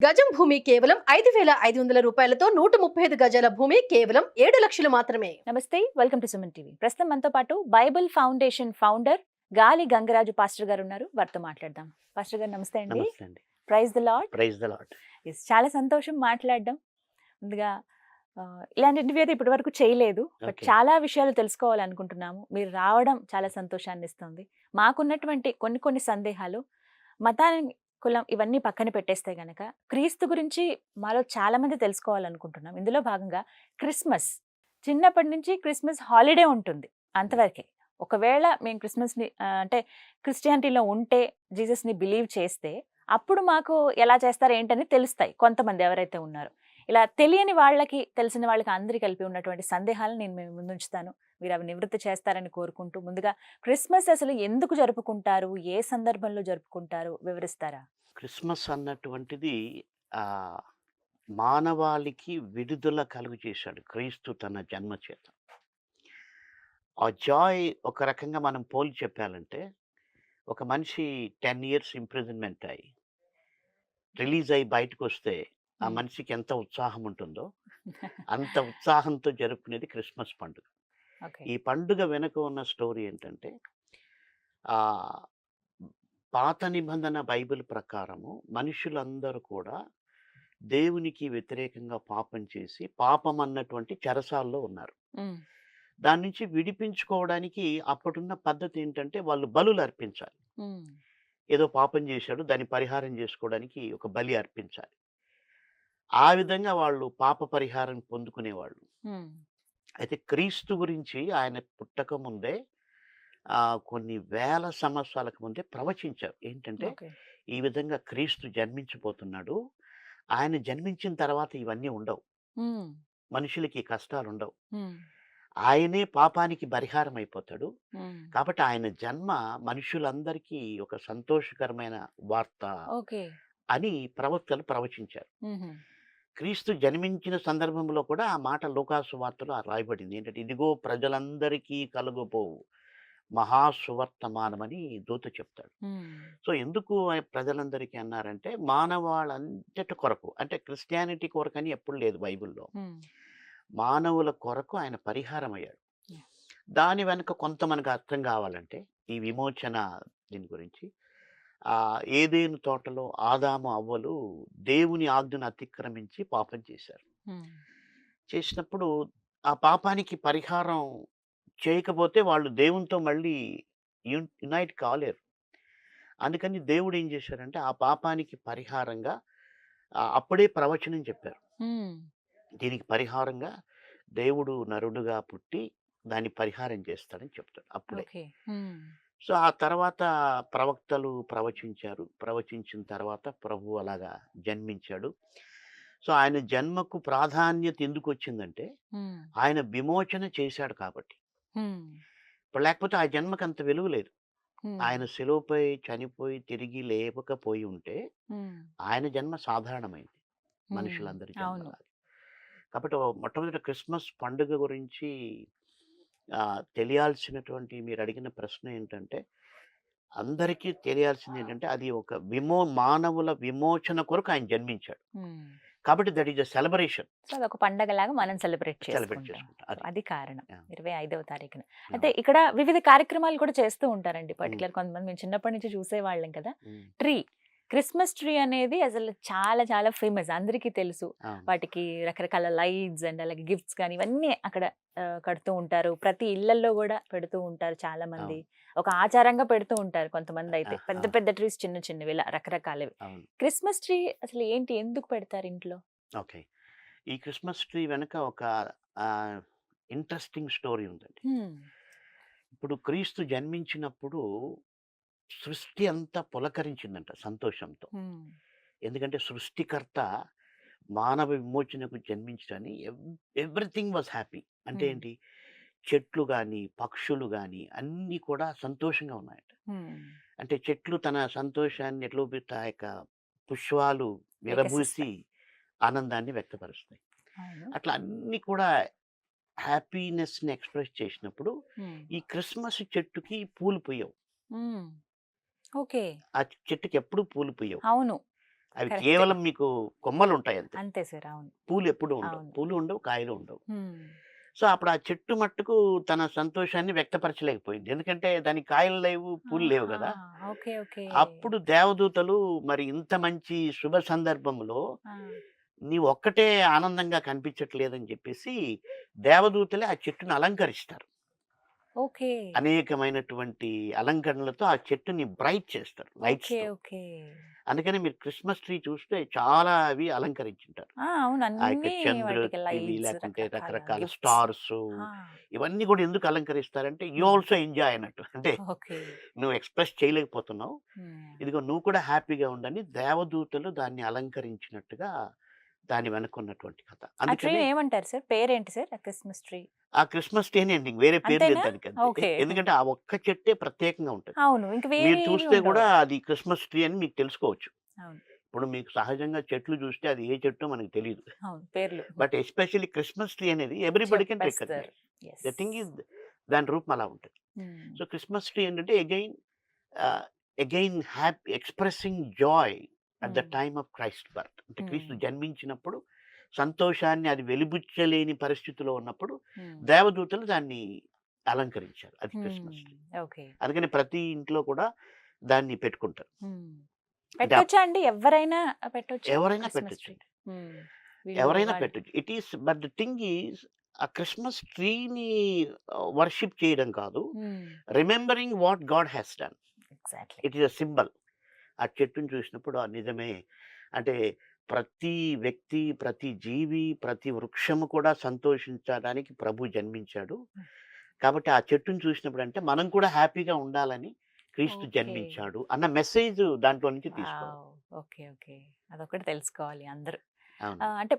గజం భూమి కేవలం 5,500 రూపాయలతో 135 గజాల భూమి కేవలం 7 లక్షలు మాత్రమే. నమస్తే, వెల్కమ్ టు సుమన్ టీవీ. ప్రస్తుతం మనతో పాటు బైబిల్ ఫౌండేషన్ ఫౌండర్ గాలి గంగరాజు పాస్టర్ గారు ఉన్నారు. వారితో మాట్లాడదాం. పాస్టర్ గారు నమస్తే అండి. నమస్తే అండి. Praise the Lord. Praise the Lord. చాలా సంతోషం మాట్లాడడం. ముందుగా ఇలాంటి ఇంటర్వ్యూ అయితే ఇప్పటి వరకు చేయలేదు, బట్ చాలా విషయాలు తెలుసుకోవాలనుకుంటున్నాము. మీరు రావడం చాలా సంతోషాన్ని ఇస్తుంది. మాకున్నటువంటి కొన్ని సందేహాలు, మతాన్ని, కులం ఇవన్నీ పక్కన పెట్టేస్తే గనక క్రీస్తు గురించి మాలో చాలా మంది తెలుసుకోవాలనుకుంటున్నాం. ఇందులో భాగంగా క్రిస్మస్, చిన్నప్పటి నుంచి క్రిస్మస్ హాలిడే ఉంటుంది అంతవరకే. ఒకవేళ మేము క్రిస్మస్ని అంటే క్రిస్టియానిటీలో ఉంటే, జీసస్ని బిలీవ్ చేస్తే అప్పుడు మాకు ఎలా చేస్తారు ఏంటని తెలుస్తాయి కొంతమంది ఎవరైతే ఉన్నారో. ఇలా తెలియని వాళ్ళకి, తెలిసిన వాళ్ళకి అందరికీ కలిపి ఉన్నటువంటి సందేహాలను నేను మేము ముందుంచుతాను. మీరు అవి నివృత్తి చేస్తారని కోరుకుంటూ, ముందుగా క్రిస్మస్ అసలు ఎందుకు జరుపుకుంటారు, ఏ సందర్భంలో జరుపుకుంటారు వివరిస్తారా? క్రిస్మస్ అన్నటువంటిది మానవాళికి విడుదల కలుగు చేశాడు క్రీస్తు తన జన్మ చేత. ఆ జాయ్ ఒక రకంగా మనం పోలి చెప్పాలంటే, ఒక మనిషి 10 ఇయర్స్ ఇంప్రిజన్మెంట్ అయ్యి రిలీజ్ అయ్యి బయటకు వస్తే ఆ మనిషికి ఎంత ఉత్సాహం ఉంటుందో అంత ఉత్సాహంతో జరుపుకునేది క్రిస్మస్ పండుగ. ఈ పండుగ వెనుక ఉన్న స్టోరీ ఏంటంటే, ఆ పాత నిబంధన బైబిల్ ప్రకారము మనుషులందరూ కూడా దేవునికి వ్యతిరేకంగా పాపం చేసి, పాపం అన్నటువంటి చెరసాల్లో ఉన్నారు. దాని నుంచి విడిపించుకోవడానికి అప్పుడున్న పద్ధతి ఏంటంటే, వాళ్ళు బలులు అర్పించాలి. ఏదో పాపం చేశాడు, దాన్ని పరిహారం చేసుకోవడానికి ఒక బలి అర్పించాలి. ఆ విధంగా వాళ్ళు పాప పరిహారం పొందుకునేవాళ్ళు. అయితే క్రీస్తు గురించి ఆయన పుట్టక ముందే కొన్ని వేల సంవత్సరాలకు ముందే ప్రవచించారు. ఏంటంటే, ఈ విధంగా క్రీస్తు జన్మించిపోతున్నాడు, ఆయన జన్మించిన తర్వాత ఇవన్నీ ఉండవు, మనుషులకి కష్టాలు ఉండవు, ఆయనే పాపానికి పరిహారం అయిపోతాడు. కాబట్టి ఆయన జన్మ మనుషులందరికీ ఒక సంతోషకరమైన వార్త అని ప్రవక్తలు ప్రవచించారు. క్రీస్తు జన్మించిన సందర్భంలో కూడా ఆ మాట లూకాసు వార్తలో రాయబడింది. ఏంటంటే, ఇదిగో ప్రజలందరికీ కలుగుపోవు మహాసువర్తమానమని దూత చెప్తాడు. సో ఎందుకు ప్రజలందరికీ అన్నారంటే, మానవాళంతటి కొరకు, అంటే క్రిస్టియానిటీ కొరకని ఎప్పుడు లేదు బైబిల్లో, మానవుల కొరకు ఆయన పరిహారం అయ్యాడు. దాని వెనుక కొంత మనకు అర్థం కావాలంటే, ఈ విమోచన దీని గురించి, ఏదేను తోటలో ఆదాము అవ్వలు దేవుని ఆజ్ఞను అతిక్రమించి పాపం చేశారు. చేసినప్పుడు ఆ పాపానికి పరిహారం చేయకపోతే వాళ్ళు దేవునితో మళ్ళీ యునైట్ కాలేరు. అందుకని దేవుడు ఏం చేశారంటే, ఆ పాపానికి పరిహారంగా అప్పుడే ప్రవచనం చెప్పారు. దీనికి పరిహారంగా దేవుడు నరుడుగా పుట్టి దాన్ని పరిహారం చేస్తాడని చెప్తాడు అప్పుడే. సో ఆ తర్వాత ప్రవక్తలు ప్రవచించారు. ప్రవచించిన తర్వాత ప్రభు అలాగా జన్మించాడు. సో ఆయన జన్మకు ప్రాధాన్యత ఎందుకు వచ్చిందంటే, ఆయన విమోచన చేశాడు కాబట్టి. ఇప్పుడు లేకపోతే ఆ జన్మకు అంత విలువ లేదు. ఆయన శిలువపై చనిపోయి తిరిగి లేవకపోయి ఉంటే ఆయన జన్మ సాధారణమైంది, మనుషులందరి జన్మ. కాబట్టి మొట్టమొదటి క్రిస్మస్ పండుగ గురించి తెలియాల్సినటువంటి, మీరు అడిగిన ప్రశ్న ఏంటంటే, అందరికీ తెలియాల్సింది ఏంటంటే, అది ఒక మానవుల విమోచన కొరకు ఆయన జన్మించాడు. కాబట్టి that is a celebration. So అదొక పండగలాగా మనం సెలబ్రేట్ చేసుకుంటాం. అది కారణం 25వ తారీఖున. అయితే ఇక్కడ వివిధ కార్యక్రమాలు కూడా చేస్తూ ఉంటారండి. పర్టికులర్ కొంతమంది మేము చిన్నప్పటి నుంచి చూసేవాళ్ళం కదా. క్రిస్మస్ ట్రీ అనేది అసలు చాలా చాలా ఫేమస్, అందరికీ తెలుసు. వాటికి రకరకాల లైట్స్ అండ్ అలాగే గిఫ్ట్స్ కానీ ఇవన్నీ అక్కడ కడుతూ ఉంటారు. ప్రతి ఇళ్లలో కూడా పెడుతూ ఉంటారు. చాలా మంది ఒక ఆచారంగా పెడుతూ ఉంటారు. కొంతమంది అయితే పెద్ద పెద్ద ట్రీస్, చిన్న చిన్నవి, ఇలా రకరకాలవి. క్రిస్మస్ ట్రీ అసలు ఏంటి, ఎందుకు పెడతారు ఇంట్లో? ఓకే, ఈ క్రిస్మస్ ట్రీ వెనక ఒక ఇంట్రెస్టింగ్ స్టోరీ ఉందండి. ఇప్పుడు క్రీస్తు జన్మించినప్పుడు సృష్టి అంతా పులకరించిందంట సంతోషంతో. ఎందుకంటే సృష్టికర్త మానవ విమోచనకు జన్మించని ఎవ్రీథింగ్ వాజ్ హ్యాపీ. అంటే ఏంటి, చెట్లు కానీ పక్షులు కానీ అన్నీ కూడా సంతోషంగా ఉన్నాయట. అంటే చెట్లు తన సంతోషాన్ని ఎట్లా చూపిస్తాయి, పుష్పాలు విరబూసి ఆనందాన్ని వ్యక్తపరుస్తాయి. అట్లా అన్ని కూడా హ్యాపీనెస్ని ఎక్స్ప్రెస్ చేసినప్పుడు ఈ క్రిస్మస్ చెట్టుకి పూలు పోయవు. ఓకే, ఆ చెట్టుకి ఎప్పుడు పూలు పోయవు. అవును, అవి Correct. కేవలం మీకు కొమ్మలు ఉంటాయి అంతే. అంతే సార్. అవును. పూలు ఎప్పుడు ఉండవు. అవును. పూలు ఉండవు, కాయలు ఉండవు. హ్మ్. సో, అప్పుడు ఆ చెట్టు మట్టుకు తన సంతోషాన్ని వ్యక్తపరచలేకపోయింది. ఎందుకంటే దానికి కాయలు లేవు, పూలు లేవు గదా! ఓకే. ఓకే. అప్పుడు దేవదూతలు మరి ఇంత మంచి శుభ సందర్భంలో ఆ! నీవొక్కటే ఆనందంగా కనిపించట్లేదని చెప్పేసి దేవదూతలే ఆ చెట్టుని అలంకరిస్తారు. ఓకే. అనేకమైనటువంటి అలంకరణలతో ఆ చెట్టుని బ్రైట్ చేస్తారు ఓకే. లైట్స్‌తో. ఓకే. అందుకని మీరు క్రిస్మస్ ట్రీ చూస్తే చాలా అవి అలంకరించుంటారు. అవును. ఆ యొక్క అన్నీ వాటికి ఇవి లైట్స్, లేకుంటే రకరకాల రకరకాల గిఫ్ట్స్. స్టార్సు ఆ! ఇవన్నీ కూడా ఎందుకు అలంకరిస్తారంటే యూ హ్మ్. ఆల్సో ఎంజాయ్ అన్నట్టు. అంటే ఓకే. నువ్వు ఎక్స్‌ప్రెస్ చేయలేకపోతున్నావు. హ్మ్. ఇదిగో నువ్వు కూడా హ్యాపీగా ఉండని దేవదూతలు దాన్ని అలంకరించినట్టుగా దాని వెనకున్నటువంటి కథ. ఆ ట్రీ అందుకనే ఏమంటారు సార్? పేరేంటి సార్? ఆ క్రిస్మస్ ట్రీ. ఆ క్రిస్మస్ ట్రీనే అండి. వేరే పేరు లేదు అంతేనా? దానికంతే. ఓకే. ఎందుకంటే ఆ ఒక్క చెట్టే ప్రత్యేకంగా ఉంటది. అవును. ఇంక మీరు వేరేవి చూస్తే ఉండవు. కూడా అది క్రిస్మస్ ట్రీ అని మీకు తెలుసుకోవచ్చు. అవును. ఇప్పుడు మీకు సహజంగా చెట్లు చూస్తే అది ఏ చెట్టో మనకు తెలీదు. అవును. పేర్లు బట్ ఎస్పెషల్లీ క్రిస్మస్ ట్రీ అనేది ఎవ్రీబడీ కెన్ చెప్పేస్తారు. Recognise. Yes. The thing is దాని రూపం అలా ఉంటది. హ్మ్. సో క్రిస్మస్ ట్రీ ఏంటంటే again happy expressing joy at the hmm. Time of Christ birth. అంటే క్రీస్తు హ్మ్. జన్మించినప్పుడు సంతోషాన్ని అది వెలిబుచ్చలేని పరిస్థితిలో ఉన్నప్పుడు హ్మ్. దేవదూతలు దాన్ని అలంకరించారు. అది క్రిస్మస్ ట్రీ. ఓకే. అందుకని ప్రతి ఇంట్లో కూడా దాన్ని పెట్టుకుంటారు. హ్మ్. అంటే పెట్టొచ్చా అండి? ఎవ్వరైనా పెట్టొచ్చా ఎవరైనా క్రిస్మస్ ట్రీ? పెట్టొచ్చండి. హ్మ్. వీళ్ళు ఎవరైనా వాళ్ళు పెట్టొచ్చు. It is but the thing is ఆ క్రిస్మస్ ట్రీని వర్షిప్ చేయడం కాదు. హ్మ్. Remembering what God has done. Exactly. It is a symbol. ఆ చెట్టుని చూసినప్పుడు నిజమే. అంటే ప్రతి వ్యక్తి, ప్రతి జీవి, ప్రతి వృక్షము కూడా సంతోషించడానికి ప్రభు జన్మించాడు. కాబట్టి ఆ చెట్టుని చూసినప్పుడు అంటే మనం కూడా హ్యాపీగా ఉండాలని క్రీస్తు ఓకే. జన్మించాడు అన్న మెసేజ్ దాంట్లో నుంచి తీసుకోవాలి. వావ్! ఓకే. ఓకే. అదొక్కటి తెలుసుకోవాలి అందరూ. అవును. అంటే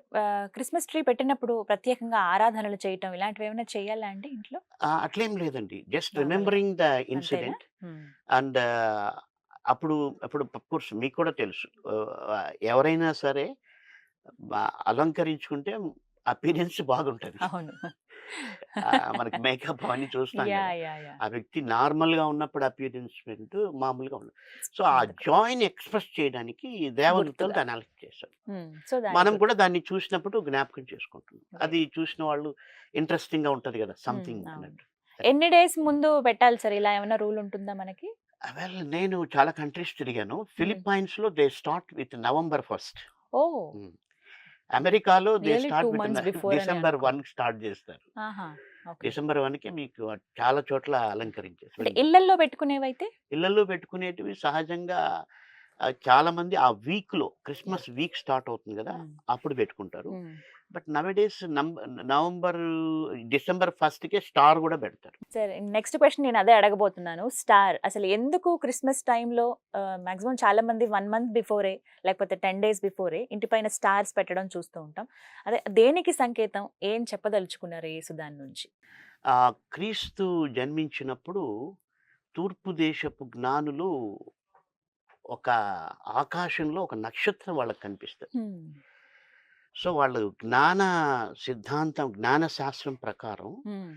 క్రిస్మస్ ట్రీ పెట్టినప్పుడు ప్రత్యేకంగా ఆరాధనలు చేయటం ఇలాంటివేమైనా చేయాలా అండి ఇంట్లో? అట్లేం లేదండి. జస్ట్ నార్మల్‌గా. రిమెంబరింగ్ ద అంతేనా? ఇన్సిడెంట్ హ్మ్. అండ్ అప్పుడు అప్పుడు అఫ్‌కోర్స్ మీకు కూడా తెలుసు. ఎవరైనా సరే అలంకరించుకుంటే అపియరెన్స్ బాగుంటది. అవును. మనకి మేకప్ అవన్నీ చూస్తాం గదా! యాహ్! ఆ వ్యక్తి నార్మల్‌గా ఉన్నప్పుడు అపియరెన్స్‌మెంట్ మామూలుగా ఉండదు. సో, ఆ అందుకు. జాయ్‌ని ఎక్స్‌ప్రెస్ చేయడానికి దేవదూతలు గుర్తుగా. దాన్ని అలెక్ట్ చేశారు. సో, దాని మనం గుర్తు. కూడా దాన్ని చూసినప్పుడు జ్ఞాపకం చేసుకుంటున్నాం. ఓకే. అది చూసిన వాళ్ళు ఇంట్రెస్టింగ్‌గా ఉంటది గదా! సంథింగ్ అవును. అన్నట్టు. ఎన్ని డేస్ ముందు పెట్టాలి సార్? ఇలా ఏమైనా రూల్ ఉంటుందా మనకి? నేను చాలా కంట్రీస్ తిరిగాను. హ్మ్. ఫిలిప్పైన్స్‌లో దే స్టార్ట్ విత్ నవంబర్ 1. ఓహ్! హ్మ్. అమెరికాలో they nearly 2 start with months before అని డిసెంబర్ అనుకుంటా. 1 స్టార్ట్ జేస్తారు. ఆహా! ఓకే. డిసెంబర్ 1కే మీకు చాలా చోట్ల అలంకరించేసి అంటే వెళ్ళి ఇళ్ళల్లో పెట్టుకునేవైతే? ఇళ్ళల్లో పెట్టుకునేటివి సహజంగా చాలామంది ఆ వీక్‌లో క్రిస్మస్ యాహ్! వీక్ స్టార్ట్ అవుతుంది గదా! హ్మ్. అప్పుడు పెట్టుకుంటారు. Hmm. But nowadays November December 1కే స్టార్ గూడా పెడతారు. సరే. నెక్స్ట్ క్వెషన్ నేను అదే అడగబోతున్నాను. స్టార్ అసలు ఎందుకు క్రిస్మస్ టైమ్‌లో మాక్సిమం చాలా మంది 1 మంత్ బిఫోరే లేకపోతే 10 డేస్ బిఫోరే ఇంటి పైన స్టార్స్ పెట్టడం చూస్తూ ఉంటాం. అదే దేనికి సంకేతం? ఏం చెప్పదలుచుకున్నారు యేసు దాని నుంచి? క్రీస్తు జన్మించినప్పుడు తూర్పు దేశపు జ్ఞానులు ఒక ఆకాశంలో ఒక నక్షత్రం వాళ్ళకి కనిపిస్తది. హ్మ్. సో, వాళ్ళు జ్ఞాన సిద్ధాంతం, జ్ఞాన శాస్త్రం ప్రకారం హ్మ్.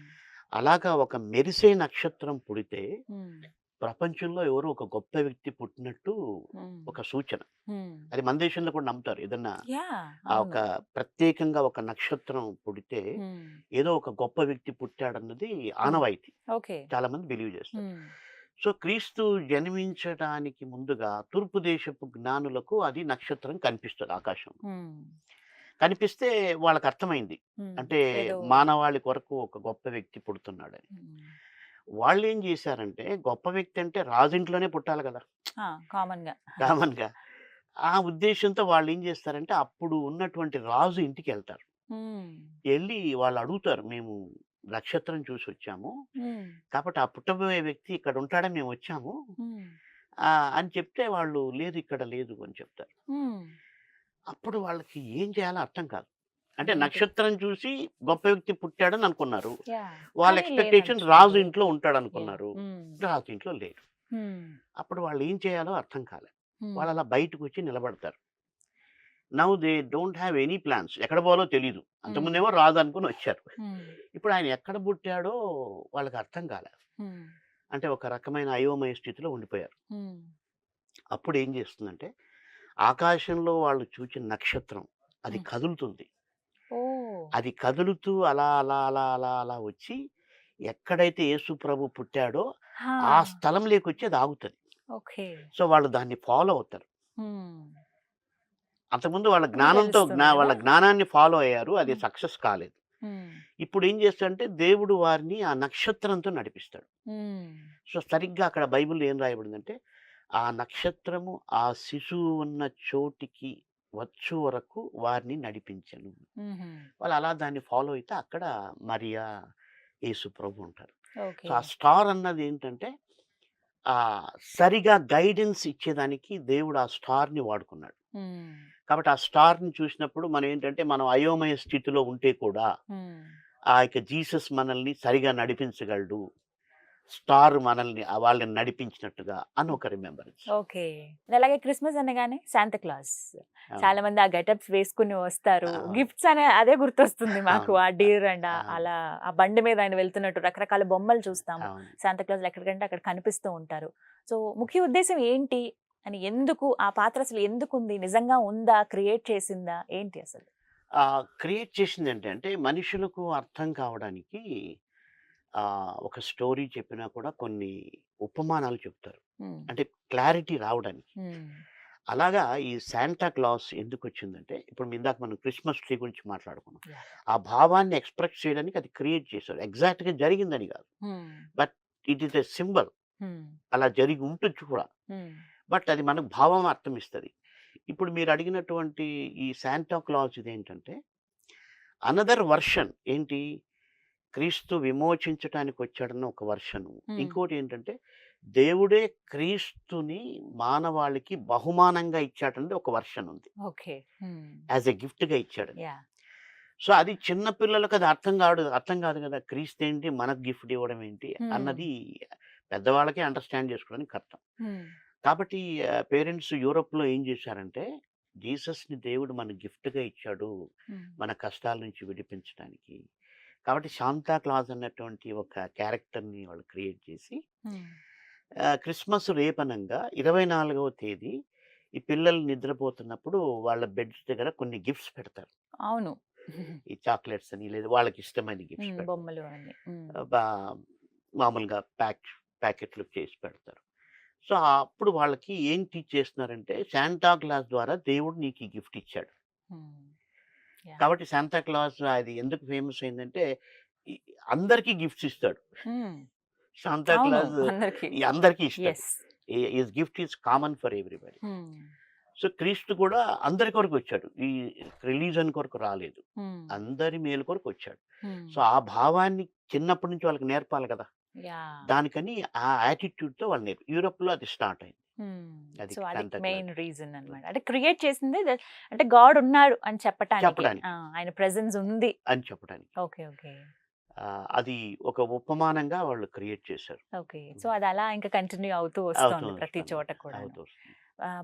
అలాగా ఒక మెరిసే నక్షత్రం పుడితే హ్మ్. ప్రపంచంలో ఎవరో ఒక గొప్ప వ్యక్తి పుట్టినట్టు హ్మ్. ఒక సూచన. హ్మ్. అది మన దేశంలో కూడా నమ్ముతారు. ఏదన్నా యాహ్! ఒక అవును. ప్రత్యేకంగా ఒక నక్షత్రం పుడితే హ్మ్. ఏదో ఒక గొప్ప వ్యక్తి పుట్టాడన్నది హ్మ్. ఆనవాయితీ. ఓకే. చాలా మంది బిలీవ్ చేస్తారు. హ్మ్. సో, క్రీస్తు జన్మించడానికి ముందుగా తూర్పు దేశపు జ్ఞానులకు అది నక్షత్రం కనిపిస్తది ఆకాశంలో. హ్మ్. కనిపిస్తే వాళ్ళకర్థమైంది. హ్మ్. అంటే ఏదో మానవాళి కొరకు ఒక గొప్ప వ్యక్తి పుడుతున్నాడని. హ్మ్. వాళ్ళేం జేశారంటే గొప్ప వ్యక్తి అంటే రాజుంట్లోనే పుట్టాలి గదా! కామన్‌గా. కామన్‌గా. ఆ ఉద్దేశ్యంతో వాళ్ళేం జేస్తారంటే అప్పుడు ఉన్నటువంటి రాజు ఇంటికెళ్తారు. హ్మ్. ఎళ్లి వాళ్ళడుగుతారు. మేము నక్షత్రం చూసొచ్చాము. హ్మ్. కాబట్టి ఆ పుట్టబోయే వ్యక్తి ఇక్కడుంటాడని మేమొచ్చాము. హ్మ్. అని చెప్తే వాళ్ళు లేదు ఇక్కడ లేదు అని చెప్తారు. హ్మ్. అప్పుడు వాళ్ళకి ఏం చేయాలో అర్థం కాదు. అంటే అదేంటి? నక్షత్రం చూసి గొప్ప వ్యక్తి పుట్టాడని అనుకున్నారు. యాహ్! వాళ్ళ కానీ ఎక్స్‌పెక్టేషన్ రాజు లేదంటున్నారు. ఇంట్లో యాహ్! ఉంటాడనుకున్నారు. హ్మ్. రాజు ఇంట్లో లేడు. హ్మ్. అప్పుడు వాళ్ళు ఏం చేయాలో అర్థం కాలే. హ్మ్. వాళ్ళలా బయటకొచ్చి నిలబడతారు. Now they don't have any plans. ఎక్కడ పోవాలో తెలీదు. హ్మ్. అంతకుముందేమో రాజు అనుకుని వచ్చారు. హ్మ్. ఇప్పుడు ఆయన ఎక్కడ పుట్టాడో వాళ్ళకి అర్థం కాలే. హ్మ్. అంటే ఒక రకమైన అయోమయ స్థితిలో ఉండిపోయారు. హ్మ్. అప్పుడు ఏం చేస్తుందంటే ఆకాశంలో వాళ్ళు చూచిన నక్షత్రం అది హ్మ్. కదులుతుంది. ఓ అది కదులుతూ అలా అలా అలా అలా అలా వచ్చి ఎక్కడైతే యేసు ప్రభు పుట్టాడో ఆ స్థలంలోకి వచ్చి అది ఆగుతుంది. ఓకే సో వాళ్ళు దాన్ని ఫాలో అవుతారు. అంతకుముందు వాళ్ళ ఇప్పుడు జ్ఞానంతో తెలుస్తుంది వాళ్ళ కదా. జ్ఞానాన్ని ఫాలో అయ్యారు. అది ఉమ్, సక్సెస్ కాలేదు. ఉమ్, ఇప్పుడు ఏం చేస్తాడంటే దేవుడు వారిని ఆ నక్షత్రంతో నడిపిస్తాడు. ఉమ్, సో సరిగ్గా అక్కడ బైబిల్‌లో ఏం రాయబడిందంటే, ఆ నక్షత్రము ఆ శిశువు ఉన్న చోటికి వచ్చు వరకు వారిని నడిపించెను. ఉమ్హుం. వాళ్ళు అలా దాన్ని ఫాలో అయితే అక్కడ మరియా, యేసు ప్రభు ఉంటారు. సో ఓకే ఆ స్టార్ అన్నది ఏంటంటే సరిగా గైడెన్స్ ఇచ్చేదానికి దేవుడు ఆ స్టార్‌ని వాడుకున్నాడు. ఉమ్, కాబట్టి ఆ స్టార్‌ని చూసినప్పుడు మనం ఏంటంటే మనం అయోమయ స్థితిలో ఉంటే కూడా ఉమ్. ఆ యొక్క జీసస్ మనల్ని సరిగా నడిపించగలడు. స్టార్ మనల్ని వాళ్ళని నడిపించినట్టుగా అని ఒక రిమెంబరెన్స్. ఓకే. అలాగే క్రిస్మస్ అనగానే శాంతా క్లాస్. అవును. చాలా మంది ఆ గెటప్స్ వేసుకుని వస్తారు. అవును. గిఫ్ట్స్ అనే అదే గుర్తొస్తుంది మాకు. అవును. ఆ డీర్ అండ్ అవును. అలా ఆ బండి మీద ఆయన వెళ్తున్నట్టు రకరకాల బొమ్మలు చూస్తాము. అవును. శాంతా క్లాస్ ఎక్కడికంటే అక్కడ కనిపిస్తూ ఉంటారు. సో ముఖ్య ఉద్దేశం ఏంటి అని, ఎందుకు ఆ పాత్ర అసలు ఎందుకుంది? నిజంగా ఉందా? క్రియేట్ చేసిందా? ఏంటి అసలు? క్రియేట్ చేసింది ఏంటంటే మనుషులకు అర్థం కావడానికి ఒక స్టోరీ చెప్పినా కూడా కొన్ని ఉపమానాలు చెప్తారు. ఉమ్, అంటే క్లారిటీ రావడానికి. ఉమ్, అలాగా ఈ శాంటా క్లాస్ ఎందుకొచ్చిందంటే, ఇప్పుడు ఇందాక మనం క్రిస్మస్ ట్రీ గురించి మాట్లాడుకున్నాం. Yeah. ఆ భావాన్ని ఎక్స్‌ప్రెస్ చేయడానికి అది క్రియేట్ చేశారు. ఎగ్జాక్ట్‌గా జరిగిందని కాదు. Um, but it is a symbol. Um, అలా జరిగి ఉండొచ్చు కూడా. ఉమ్, బట్ అది మనకు భావం అర్థం ఇస్తది. ఇప్పుడు మీరు అడిగినటువంటి ఈ శాంటా క్లాస్ ఇదేంటంటే, అనదర్ వర్షన్ ఏంటి? క్రీస్తు విమోచించటానికి వచ్చాడన్న ఒక వర్షను. ఉమ్. ఇంకోటి ఏంటంటే, దేవుడే క్రీస్తుని మానవాళికి బహుమానంగా ఇచ్చాడని ఒక వర్షన్ ఉంది. ఓకే. ఉమ్, యాజ్ ఎ గిఫ్ట్‌గా ఇచ్చాడని. yeah. సో అది చిన్న పిల్లలకి అది అర్థం కాదు కదా! క్రీస్తేంటి మనకు గిఫ్ట్ ఇవ్వడం ఏంటి అన్నది పెద్దవాళ్ళకే అండర్‌స్టాండ్ చేసుకోవడానికి కష్టం. ఉమ్, కాబట్టి పేరెంట్స్ యూరోప్‌లో ఏం చేశారంటే, జీసస్‌ని దేవుడు మనకు గిఫ్ట్‌గా ఇచ్చాడు. ఉమ్, మన కష్టాల నుంచి విడిపించడానికి. కాబట్టి శాంతా క్లాస్ అన్నటువంటి ఒక క్యారెక్టర్‌ని వాళ్ళు క్రియేట్ చేసి ఉమ్. క్రిస్మస్ రేపనంగా 24వ తేదీ ఈ పిల్లలు నిద్రపోతున్నప్పుడు వాళ్ళ బెడ్స్ దగ్గర కొన్ని గిఫ్ట్స్ పెడతారు. అవును. ఈ చాక్లెట్స్ అని లేదా వాళ్ళకి ఇష్టమైన గిఫ్ట్స్ పెడతారు. బొమ్మలు అన్ని. బా మామూలుగా ప్యాకెట్లు చేసి పెడతారు. సో అప్పుడు వాళ్ళకి ఏం టీచ్ చేస్తున్నారంటే శాంటా క్లాస్ ద్వారా దేవుడు నీకు ఈ గిఫ్ట్ ఇచ్చాడు. కాబట్టి శాంతా క్లాస్ అది ఎందుకు ఫేమస్ అయిందంటే ఈ అందరికీ గిఫ్ట్స్ ఇస్తాడు. శాంతా అవును, క్లాస్ అందరికి. అందరికీ ఇస్తాడు. Yes. His gift is common for everybody. So క్రీస్తు కూడా అందరి కొరకు వచ్చాడు. ఈ రిలీజన్ కొరకు రాలేదు. అందరి మేలు కొరకు వచ్చాడు. సో ఆ భావాన్ని చిన్నప్పటి నుంచి వాళ్ళకి నేర్పాలి కదా! దానికని ఆ యాటిట్యూడ్‌తో వాళ్ళు యూరోప్‌లో అది స్టార్ట్ అయింది. అది సో అది శాంతా మెయిన్ క్లాస్ రీజన్ అన్నమాట. అంటే క్రియేట్ చేసింది అంటే గాడ్ ఉన్నాడు అని చెప్పటానికి. చెప్పడానికి. ఆయన ప్రెజెన్స్ ఉంది. అని చెప్పడానికి. ఓకే. ఓకే. అది ఒక ఉపమానంగా వాళ్ళు క్రియేట్ చేశారు. ఓకే. సో అది అలా ఇంకా కంటిన్యూ అవుతూ అవుతూ వస్తుంది ప్రతి వస్తుంది. చోట కూడా. అవుతూ వస్తుంది.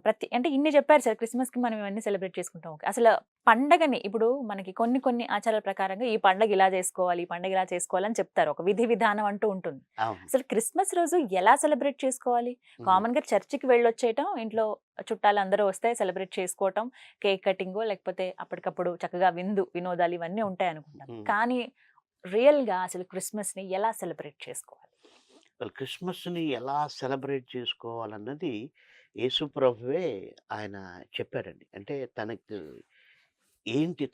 ప్రతి అంటే ఇన్ని చెప్పారు సార్. క్రిస్మస్‌కి మనం ఇవన్నీ సెలబ్రేట్ చేసుకుంటాం. ఓకే. అసలు పండగని ఇప్పుడు మనకి కొన్ని ఆచారాల ప్రకారంగా ఈ పండగ ఇలా చేసుకోవాలి, ఈ పండగ ఇలా చేసుకోవాలి అని చెప్తారు. ఒక విధి విధానం అంటూ ఉంటుంది. అవును. అసలు క్రిస్మస్ రోజు ఎలా సెలబ్రేట్ చేసుకోవాలి? కామన్‌గా చర్చికి వెళ్ళొచ్చేయటం, ఇంట్లో చుట్టాలు అందరూ వస్తే సెలబ్రేట్ చేసుకోవటం, కేక్ కటింగో లేకపోతే అప్పటికప్పుడు చక్కగా వినోదాలు ఇవన్నీ ఉంటాయి అనుకుంటాం. కానీ రియల్‌గా అసలు క్రిస్మస్‌ని ఎలా సెలబ్రేట్ చేసుకోవాలి? క్రిస్మస్‌ని ఎలా సెలబ్రేట్ చేసుకోవాలన్నది యేసు ప్రభువే ఆయన చెప్పాడండి. అంటే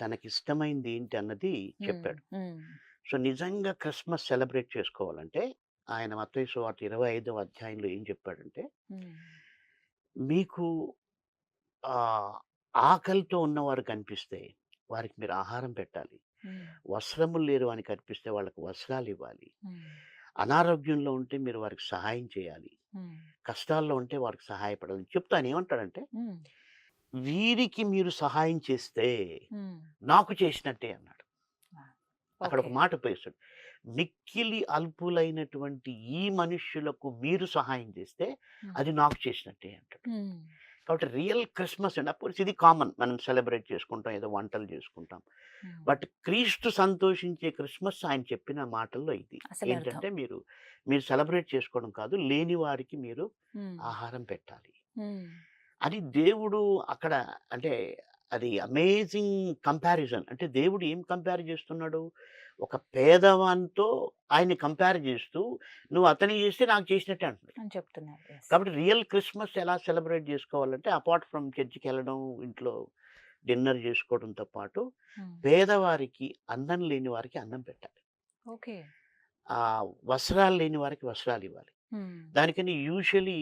తనకిష్టమైంది ఏంటి అన్నది చెప్పాడు. సో నిజంగా క్రిస్మస్ సెలబ్రేట్ చేసుకోవాలంటే ఆయన మత్తయి సువార్త 25వ అధ్యాయంలో ఏం చెప్పాడంటే, మీకు ఆకలితో ఉన్నవారు కనిపిస్తే వారికి మీరు ఆహారం పెట్టాలి. వస్త్రములు లేరు అని కనిపిస్తే వాళ్ళకి వస్త్రాలు ఇవ్వాలి. అనారోగ్యంలో ఉంటే మీరు వారికి సహాయం చేయాలి. కష్టాల్లో ఉంటే వారికి సహాయపడాలని చెప్తూ ఆయన ఏమంటాడంటే, వీరికి మీరు సహాయం చేస్తే నాకు చేసినట్టే అన్నాడు. అక్కడ ఒక మాట పేస్తాడు, మిక్కిలి అల్పులైనటువంటి ఈ మనుష్యులకు మీరు సహాయం చేస్తే అది నాకు చేసినట్టే అంటాడు. కాబట్టి రియల్ క్రిస్మస్ అండి. అప్పుడు ఇది కామన్, మనం సెలబ్రేట్ చేసుకుంటాం, ఏదో వంటలు చేసుకుంటాం. బట్ క్రీస్తు సంతోషించే క్రిస్మస్ ఆయన చెప్పిన మాటల్లో ఇది ఏంటంటే, మీరు సెలబ్రేట్ చేసుకోవడం కాదు, లేని వారికి మీరు ఆహారం పెట్టాలి. అని దేవుడు అక్కడ అంటే అది అమేజింగ్ కంపారిజన్. అంటే దేవుడు ఏం కంపేర్ చేస్తున్నాడు? ఒక పేదవానితో ఆయన్ని కంపేర్ చేస్తూ, "నువ్వు అతనికి చేస్తే నాకు చేసినట్టే" అంటున్నాడు. అని చెప్తున్నారు. Yes. కాబట్టి రియల్ క్రిస్మస్ ఎలా సెలబ్రేట్ చేసుకోవాలంటే అపార్ట్ ఫ్రమ్ చర్చికెళ్ళడం, ఇంట్లో డిన్నర్ చేసుకోవడంతో పాటు ఉమ్. పేదవారికి, అన్నం లేని వారికి అన్నం పెట్టాలి. ఓకే. వస్త్రాలు లేని వారికి వస్త్రాలివ్వాలి. ఉమ్. దానికని యూజువల్లీ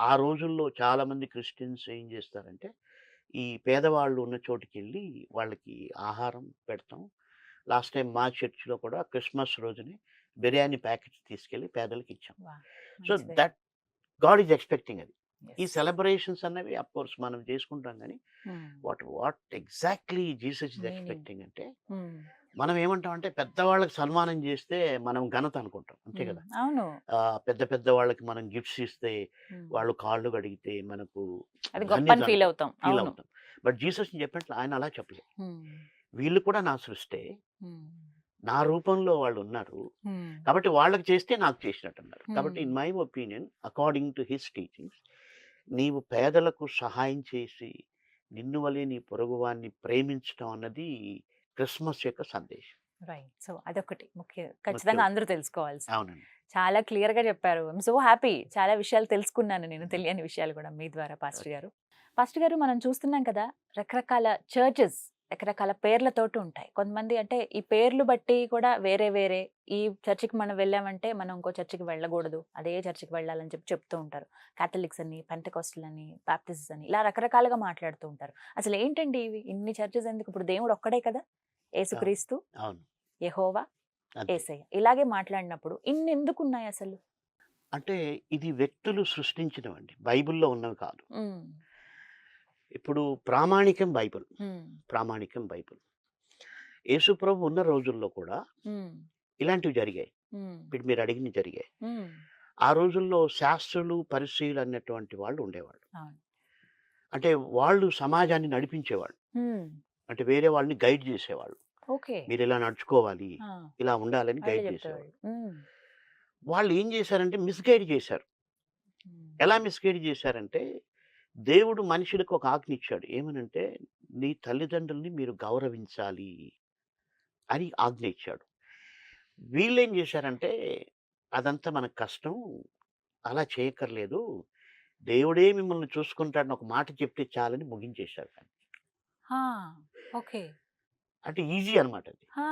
ఆ రోజుల్లో చాలామంది క్రిస్టియన్స్ ఏం చేస్తారంటే, ఈ పేదవాళ్ళు ఉన్న చోటుకెళ్ళి వాళ్ళకి ఆహారం పెడతాం. లాస్ట్ టైం మా చర్చ్‌లో కూడా క్రిస్మస్ రోజుని బిర్యానీ ప్యాకెట్స్ తీసుకెళ్ళి పేదలకిచ్చాం. Wow. సో మంచిదే. దట్ గాడ్ ఈజ్ ఎక్స్‌పెక్టింగ్ అది. ఈ Yes. సెలబ్రేషన్స్ అన్నవి అఫ్‌కోర్స్ మనం చేసుకుంటాం గానీ, um. What exactly Jesus is Meaning. Expecting అంటే, ఉమ్. మనం ఏమంటామంటే పెద్దవాళ్ళకి సన్మానం చేస్తే మనం ఘనత అనుకుంటాం. అంతే ఉమ్. కదా! అవును. పెద్ద పెద్ద వాళ్ళకి మనం గిఫ్ట్స్ ఇస్తే, ఉమ్. వాళ్ళు కాళ్ళు కడిగితే మనకు అది గొప్ప ధన్యత అని ఫీల్ అవుతాం. ఫీల్ అవును. అవుతాం. బట్ జీసస్ చెప్పినట్లు ఆయన అలా చెప్పలేదు. ఉమ్. వీళ్ళు కూడా నా సృష్టే. ఉమ్. నా రూపంలో వాళ్ళు ఉన్నారు. ఉమ్. కాబట్టి వాళ్ళకి చేస్తే నాకు చేసినట్టు అన్నారు. కాబట్టి Hmm. In my opinion according to his teachings, నీవు పేదలకు సహాయం చేసి నిన్ను వలె నీ పొరుగువాన్ని ప్రేమించడం అన్నది క్రిస్మస్ యొక్క సందేశం. రైట్. సో అదొకటి ఖచ్చితంగా అందరూ తెలుసుకోవాల్సి. అవునండి. చాలా క్లియర్ గా చెప్పారు. I'm so happy. చాలా విషయాలు తెలుసుకున్నాను నేను, తెలియని విషయాలు కూడా మీ ద్వారా పాస్టర్ గారు. పాస్టర్ గారు, మనం చూస్తున్నాం కదా, రకరకాల చర్చెస్ రకరకాల పేర్లతోటి ఉంటాయి. కొంతమంది అంటే ఈ పేర్లు బట్టి కూడా వేరే వేరే, ఈ చర్చికి మనం వెళ్ళామంటే మనం ఇంకో చర్చికి వెళ్ళకూడదు, అదే చర్చికి వెళ్ళాలని చెప్తూ ఉంటారు. కాథలిక్స్ అని, పెంటెకోస్టల్ అని, బాప్టిస్ట్ అని, ఇలా రకరకాలుగా మాట్లాడుతూ ఉంటారు. అసలు ఏంటండి ఇవి ఇన్ని చర్చెస్ ఎందుకు? ఇప్పుడు దేవుడు ఒక్కడే కదా, యేసుక్రీస్తు, అవును. యెహోవా, అంతే. యేసయ్య, ఇలాగే మాట్లాడినప్పుడు ఇన్ని ఎందుకు ఉన్నాయి అసలు? అంటే ఇది వ్యక్తులు సృష్టించినవండి, బైబిల్లో ఉన్నవి కాదు. ఉమ్. ఇప్పుడు ప్రామాణికం బైబిల్. ఉమ్. ప్రామాణికం బైబిల్. యేసు ప్రభు ఉన్న రోజుల్లో కూడా ఉమ్. ఇలాంటివి జరిగాయి. ఉమ్. ఇప్పుడు మీరు అడిగినవి జరిగాయి. ఉమ్. ఆ రోజుల్లో శాస్త్రులు, పరిసయ్యులు అన్నటువంటి వాళ్ళు ఉండేవాళ్ళు. అవును. అంటే వాళ్ళు సమాజాన్ని నడిపించేవాళ్ళు. ఉమ్. అంటే అంటే వేరే వాళ్ళని గైడ్ చేసేవాళ్ళు. ఓకే. మీరు ఇలా నడుచుకోవాలి, ఆ, ఇలా ఉండాలని వాళ్ళే గైడ్ చెప్తారు. చేసేవాళ్ళు. వాళ్ళు ఏం చేశారంటే మిస్గైడ్ చేశారు. ఎలా ఉమ్. మిస్గైడ్ చేశారంటే, దేవుడు మనుషులకు ఒక ఆజ్ఞ ఇచ్చాడు. ఏమనంటే, నీ తల్లిదండ్రుల్ని మీరు గౌరవించాలి అని ఆజ్ఞ ఇచ్చాడు. వీళ్ళేం చేశారంటే, అదంతా మనకు కష్టం, అలా చేయక్కర్లేదు, దేవుడే మిమ్మల్ని చూసుకుంటాడని ఒక మాట చెప్తే చాలని ముగించేశారు దాన్ని. ఆ, ఓకే. అంటే ఈజీ అన్నమాట అది. ఆ,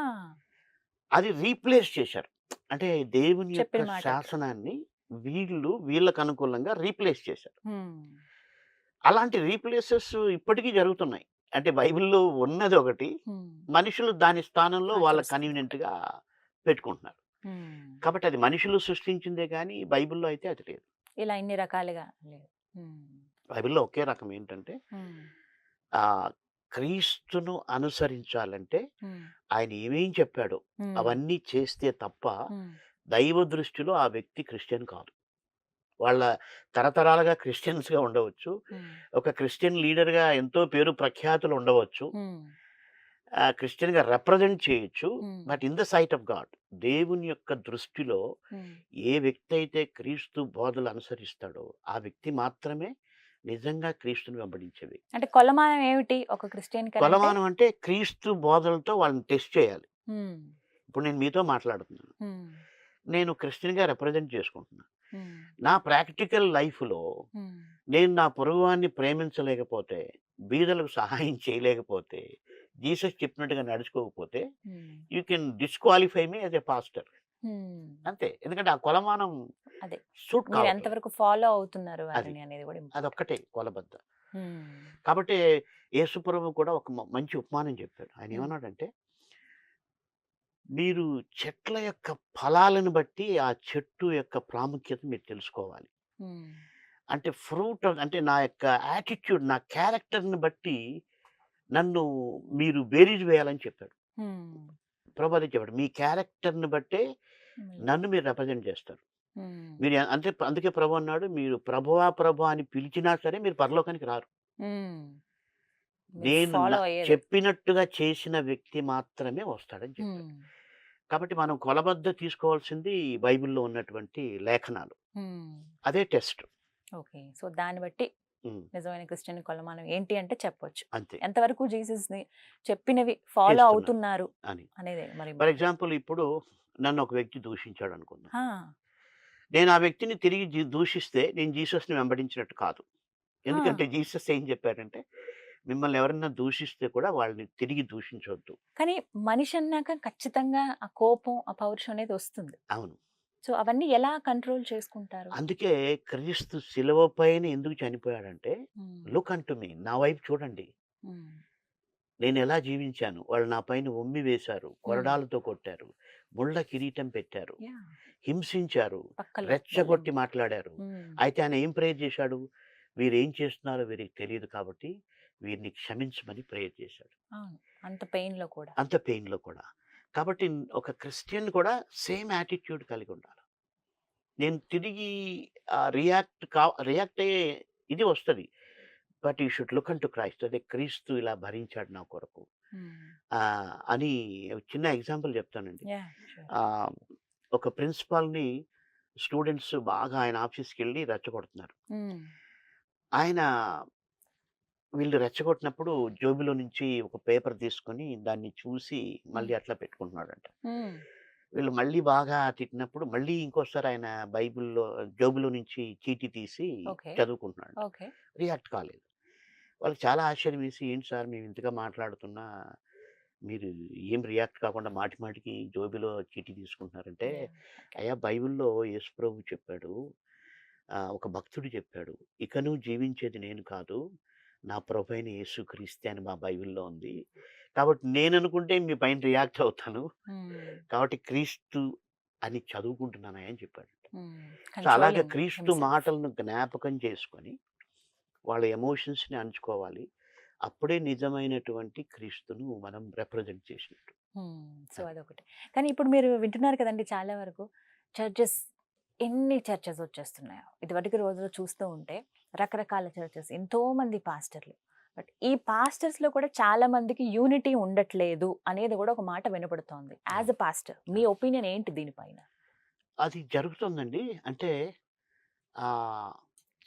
అది రీప్లేస్ చేశారు. అంటే దేవుని యొక్క చెప్పిన మాట. శాసనాన్ని వీళ్ళు వీళ్ళకి అనుకూలంగా రీప్లేస్ చేశారు. ఉమ్. అలాంటి రీప్లేసెస్ ఇప్పటికీ జరుగుతున్నాయి. అంటే బైబిల్‌లో ఉన్నది ఒకటి, ఉమ్. మనుషులు దాని స్థానంలో వాళ్ళ మార్చేస్తున్నారు. కన్వీనియంట్‌గా పెట్టుకుంటున్నారు. ఉమ్. కాబట్టి అది మనుషులు సృష్టించిందే గానీ బైబిల్‌లో అయితే అది లేదు. ఇలా ఇన్ని రకాలుగా లేదు. ఉమ్. బైబిల్‌లో ఒకే రకం ఏంటంటే, ఉమ్. ఆహ్, క్రీస్తును అనుసరించాలంటే ఉమ్. ఆయన ఏమేం చెప్పాడో ఉమ్. అవన్నీ చేస్తే తప్ప ఉమ్. దైవ దృష్టిలో ఆ వ్యక్తి క్రిస్టియన్ కాదు. వాళ్ళ తరతరాలుగా క్రిస్టియన్స్‌గా ఉండవచ్చు. ఉమ్. ఒక క్రిస్టియన్ లీడర్‌గా ఎంతో పేరు ప్రఖ్యాతులు ఉండవచ్చు. ఉమ్. క్రిస్టియన్‌గా రిప్రజెంట్ చేయొచ్చు. Um. But in the sight of God, దేవుని యొక్క దృష్టిలో ఉమ్. ఏ వ్యక్తి అయితే క్రీస్తు బోధలు అనుసరిస్తాడో ఆ వ్యక్తి మాత్రమే నిజంగా క్రీస్తుని వెంబడించే వ్యక్తి. అంటే కొలమానం ఏమిటి ఒక క్రిస్టియన్ కి? కొలమానం అంటే క్రీస్తు బోధలతో వాళ్ళని టెస్ట్ చేయాలి. ఇప్పుడు నేను మీతో మాట్లాడుతున్నాను. నేను క్రిస్టియన్‌గా రిప్రజెంట్ చేసుకుంటున్నాను. నా ప్రాక్టికల్ లైఫ్‌లో నేను నా పొరుగువాన్ని ప్రేమించలేకపోతే, బీదలకు సహాయం చేయలేకపోతే, జీసస్ చెప్పినట్టుగా నడుచుకోకపోతే, you can disqualify me as a pastor. అంతే. ఎందుకంటే ఆ కొలమానం అదే సూట్ మీరు కావట్లేదు. ఎంతవరకు ఫాలో అవుతున్నారు వారిని అనేది కూడా important. అదొక్కటే కొలబద్ద. ఉమ్. కాబట్టి యేసు ప్రభువు కూడా ఒక మంచి ఉపమానం చెప్పాడు. ఆయన ఉమ్. ఏమన్నాడంటే, మీరు చెట్ల యొక్క ఫలాలను బట్టి ఆ చెట్టు యొక్క ప్రాముఖ్యత మీరు తెలుసుకోవాలి. ఉమ్. అంటే ఫ్రూట్ అంటే నా యొక్క యాటిట్యూడ్, నా క్యారెక్టర్‌ని బట్టి నన్ను మీరు బేరీజు వేయాలని చెప్పాడు. ఉమ్. ప్రభు అదే చెప్పాడు. మీ క్యారెక్టర్‌ని బట్టే ఉమ్. నన్ను మీరు రిప్రజెంట్ చేస్తారు. ఉమ్. మీరు అంటే అందుకే ప్రభు అన్నాడు, మీరు ప్రభువా ప్రభు అని పిలిచినా సరే మీరు పరలోకానికి రారు. ఉమ్. మీరు నేను ఫాలో అయ్యేది. చెప్పినట్టుగా చేసిన వ్యక్తి మాత్రమే వస్తాడని చెప్పాడు. ఉమ్. కాబట్టి మనం కొలబద్ద తీసుకోవాల్సింది బైబిల్‌లో ఉన్నటువంటి లేఖనాలు. ఉమ్. అదే టెస్ట్. ఓకే. సో దాన్ని బట్టి ఉమ్, నిజమైన క్రిస్టియన్ కొలమానం ఏంటి అంటే చెప్పొచ్చు. అంతే ఎంతవరకు జీసస్ ని చెప్పినవి ఫాలో చేస్తున్నారు అవుతున్నారు అని. అనేది మరి ఫర్ ఎగ్జాంపుల్ ఇప్పుడు నన్ను ఒక వ్యక్తి దూషించాడు అనుకుందాం. ఆ, నేను ఆ వ్యక్తిని తిరిగి దూషిస్తే నేను జీసస్ని వెంబడించినట్టు కాదు. ఆ. ఎందుకంటే జీసస్ ఏం చెప్పారంటే మిమ్మల్ని ఎవరన్నా దూషిస్తే కూడా వాళ్ళని తిరిగి దూషించవద్దు. కానీ మనిషి అన్నాక ఖచ్చితంగా ఆ కోపం ఆ పౌరుషం అనేది వస్తుంది. అవును. సో అవన్నీ ఎలా కంట్రోల్ చేసుకుంటారు? అందుకే క్రీస్తు శిలువ పైన ఎందుకు చనిపోయాడంటే, ఉమ్, లుక్ అంటు మీ, నా వైపు చూడండి, ఉమ్, నేను ఎలా జీవించాను. వాళ్ళు నా పైన ఉమ్మి వేశారు, ఉమ్. కొరడాలతో కొట్టారు, ముళ్ళ కిరీటం పెట్టారు, యా, హింసించారు, పక్కలో రెచ్చగొట్టి బల్లెం. మాట్లాడారు. ఉమ్, అయితే ఆయన ఏం ప్రేయర్ చేశాడు? వీరేం చేస్తున్నారో వీరికి తెలియదు కాబట్టి వీరిని క్షమించమని ప్రేయర్ చేశాడు. అవును, అంత పెయిన్ లో కూడా. అంత పెయిన్లో కూడా. కాబట్టి ఒక క్రిస్టియన్ కూడా సేమ్ యాటిట్యూడ్ కలిగి ఉండాలి. నేను తిరిగి రియాక్ట్ అయ్యే ఇది వస్తది. But you should look an to Christ. అదే క్రీస్తు ఇలా భరించాడు నా కొరకు. ఉమ్, అని ఒక చిన్న ఎగ్జాంపుల్ చెప్తానండి. Yeah, sure. ఆహ్, ఒక ప్రిన్సిపాల్‌ని స్టూడెంట్స్ బాగా ఆయన ఆఫీస్‌కెళ్ళి రెచ్చగొడుతున్నారు. ఉమ్, ఆయన వీళ్ళు రెచ్చగొట్టినప్పుడు జేబులో నుంచి ఒక పేపర్ తీసుకొని దాన్ని చూసి మళ్ళీ అట్లా పెట్టుకుంటున్నాడంట. ఉమ్, వీళ్ళు మళ్ళీ బాగా తిట్టినప్పుడు మళ్ళీ ఇంకోసారి ఆయన బైబిల్‌లో జేబులో నుంచి చీటీ తీసి ఓకే, చదువుకుంటున్నాడంట. ఓకే. రియాక్ట్ కాలేదు. వాళ్ళకి చాలా ఆశ్చర్యం వేసి, "ఏంటి సార్ మేము ఇంతగా మాట్లాడుతున్నా మీరు ఏం రియాక్ట్ కాకుండా మాటి మాటికి జేబులో చీటీ తీసుకుంటున్నారంటే," యా, ఓకే. అయ్యా బైబిల్‌లో యేసుప్రభు చెప్పాడు. ఒక భక్తుడు చెప్పాడు. "ఇకను జీవించేది నేను కాదు, నా ప్రభువైన యేసుక్రీస్తే" అని మా బైబిల్‌లో ఉంది. కాబట్టి నేననుకుంటే మీ పైన రియాక్ట్ అవుతాను. ఉమ్, కాబట్టి క్రీస్తు అని చదువుకుంటున్నానయ్యా అని చెప్పాడు. ఉమ్, సో అలాగే controlling క్రీస్తు himself. మాటలను జ్ఞాపకం చేసుకొని వాళ్ళ ఎమోషన్స్‌ని అణుచుకోవాలి. అప్పుడే నిజమైనటువంటి క్రీస్తును మనం రిప్రజెంట్ చేసినట్టు. సో అదొకటి. కానీ ఇప్పుడు మీరు వింటున్నారు కదండి, చాలా వరకు చర్చెస్, ఎన్ని చర్చెస్ వచ్చేస్తున్నాయో ఇదివరకు రోజుల్లో చూస్తూ ఉంటే, రకరకాల చర్చెస్, ఎంతో మంది పాస్టర్లు. బట్ ఈ పాస్టర్స్ లో కూడా చాలా మందికి యూనిటీ ఉండట్లేదు అనేది కూడా ఒక మాట వినపడుతోంది. యాజ్ అ పాస్టర్ మీ ఒపీనియన్ ఏంటి దీనిపైన? అది జరుగుతుందండి. అంటే ఆహ్,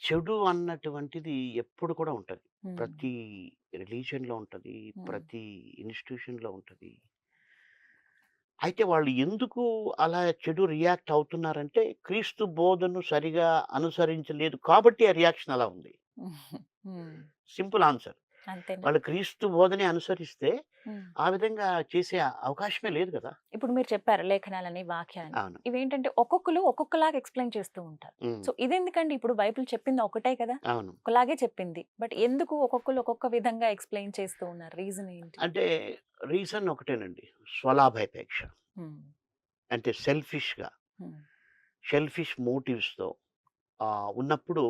చెడు అన్నటువంటిది ఎప్పుడు కూడా ఉంటది. ఉమ్, ప్రతి రిలీజియన్‌లో ఉంటది. ఉమ్, ప్రతి ఇన్‌స్టిట్యూషన్‌లో ఉంటది. అయితే వాళ్ళు ఎందుకు అలా చెడు రియాక్ట్ అవుతున్నారంటే, క్రీస్తు బోధను సరిగా అనుసరించలేదు కాబట్టి ఆ రియాక్షన్ అలా ఉంది. ఉమ్, సింపుల్ ఆన్సర్. అంతేనా? వాళ్ళు క్రీస్తు బోధనే అనుసరిస్తే ఉమ్. ఆ విధంగా చేసే అవకాశమే లేదు కదా! ఇప్పుడు మీరు చెప్పారు లేఖనాలని, వాక్యాలని, అవును. ఇవేంటంటే ఒక్కొక్కరు ఒక్కొక్కలాగా ఎక్స్ప్లెయిన్ చేస్తూ ఉంటారు. హ్మ్. సో ఇదెందుకండి? ఇప్పుడు బైబిల్ చెప్పింది ఒకటే కదా, అవును. ఒకలాగే చెప్పింది. బట్ ఎందుకు ఒక్కొక్కరు ఒక్కొక్క విధంగా ఎక్స్ప్లెయిన్ చేస్తూ ఉన్నారు? రీజన్ ఏంటి? అంటే రీజన్ ఒకటేనండి. స్వలాభాపేక్ష. ఉమ్, అంటే సెల్ఫిష్‌గా, ఉమ్, సెల్ఫిష్ మోటివ్స్‌తో ఉన్నప్పుడు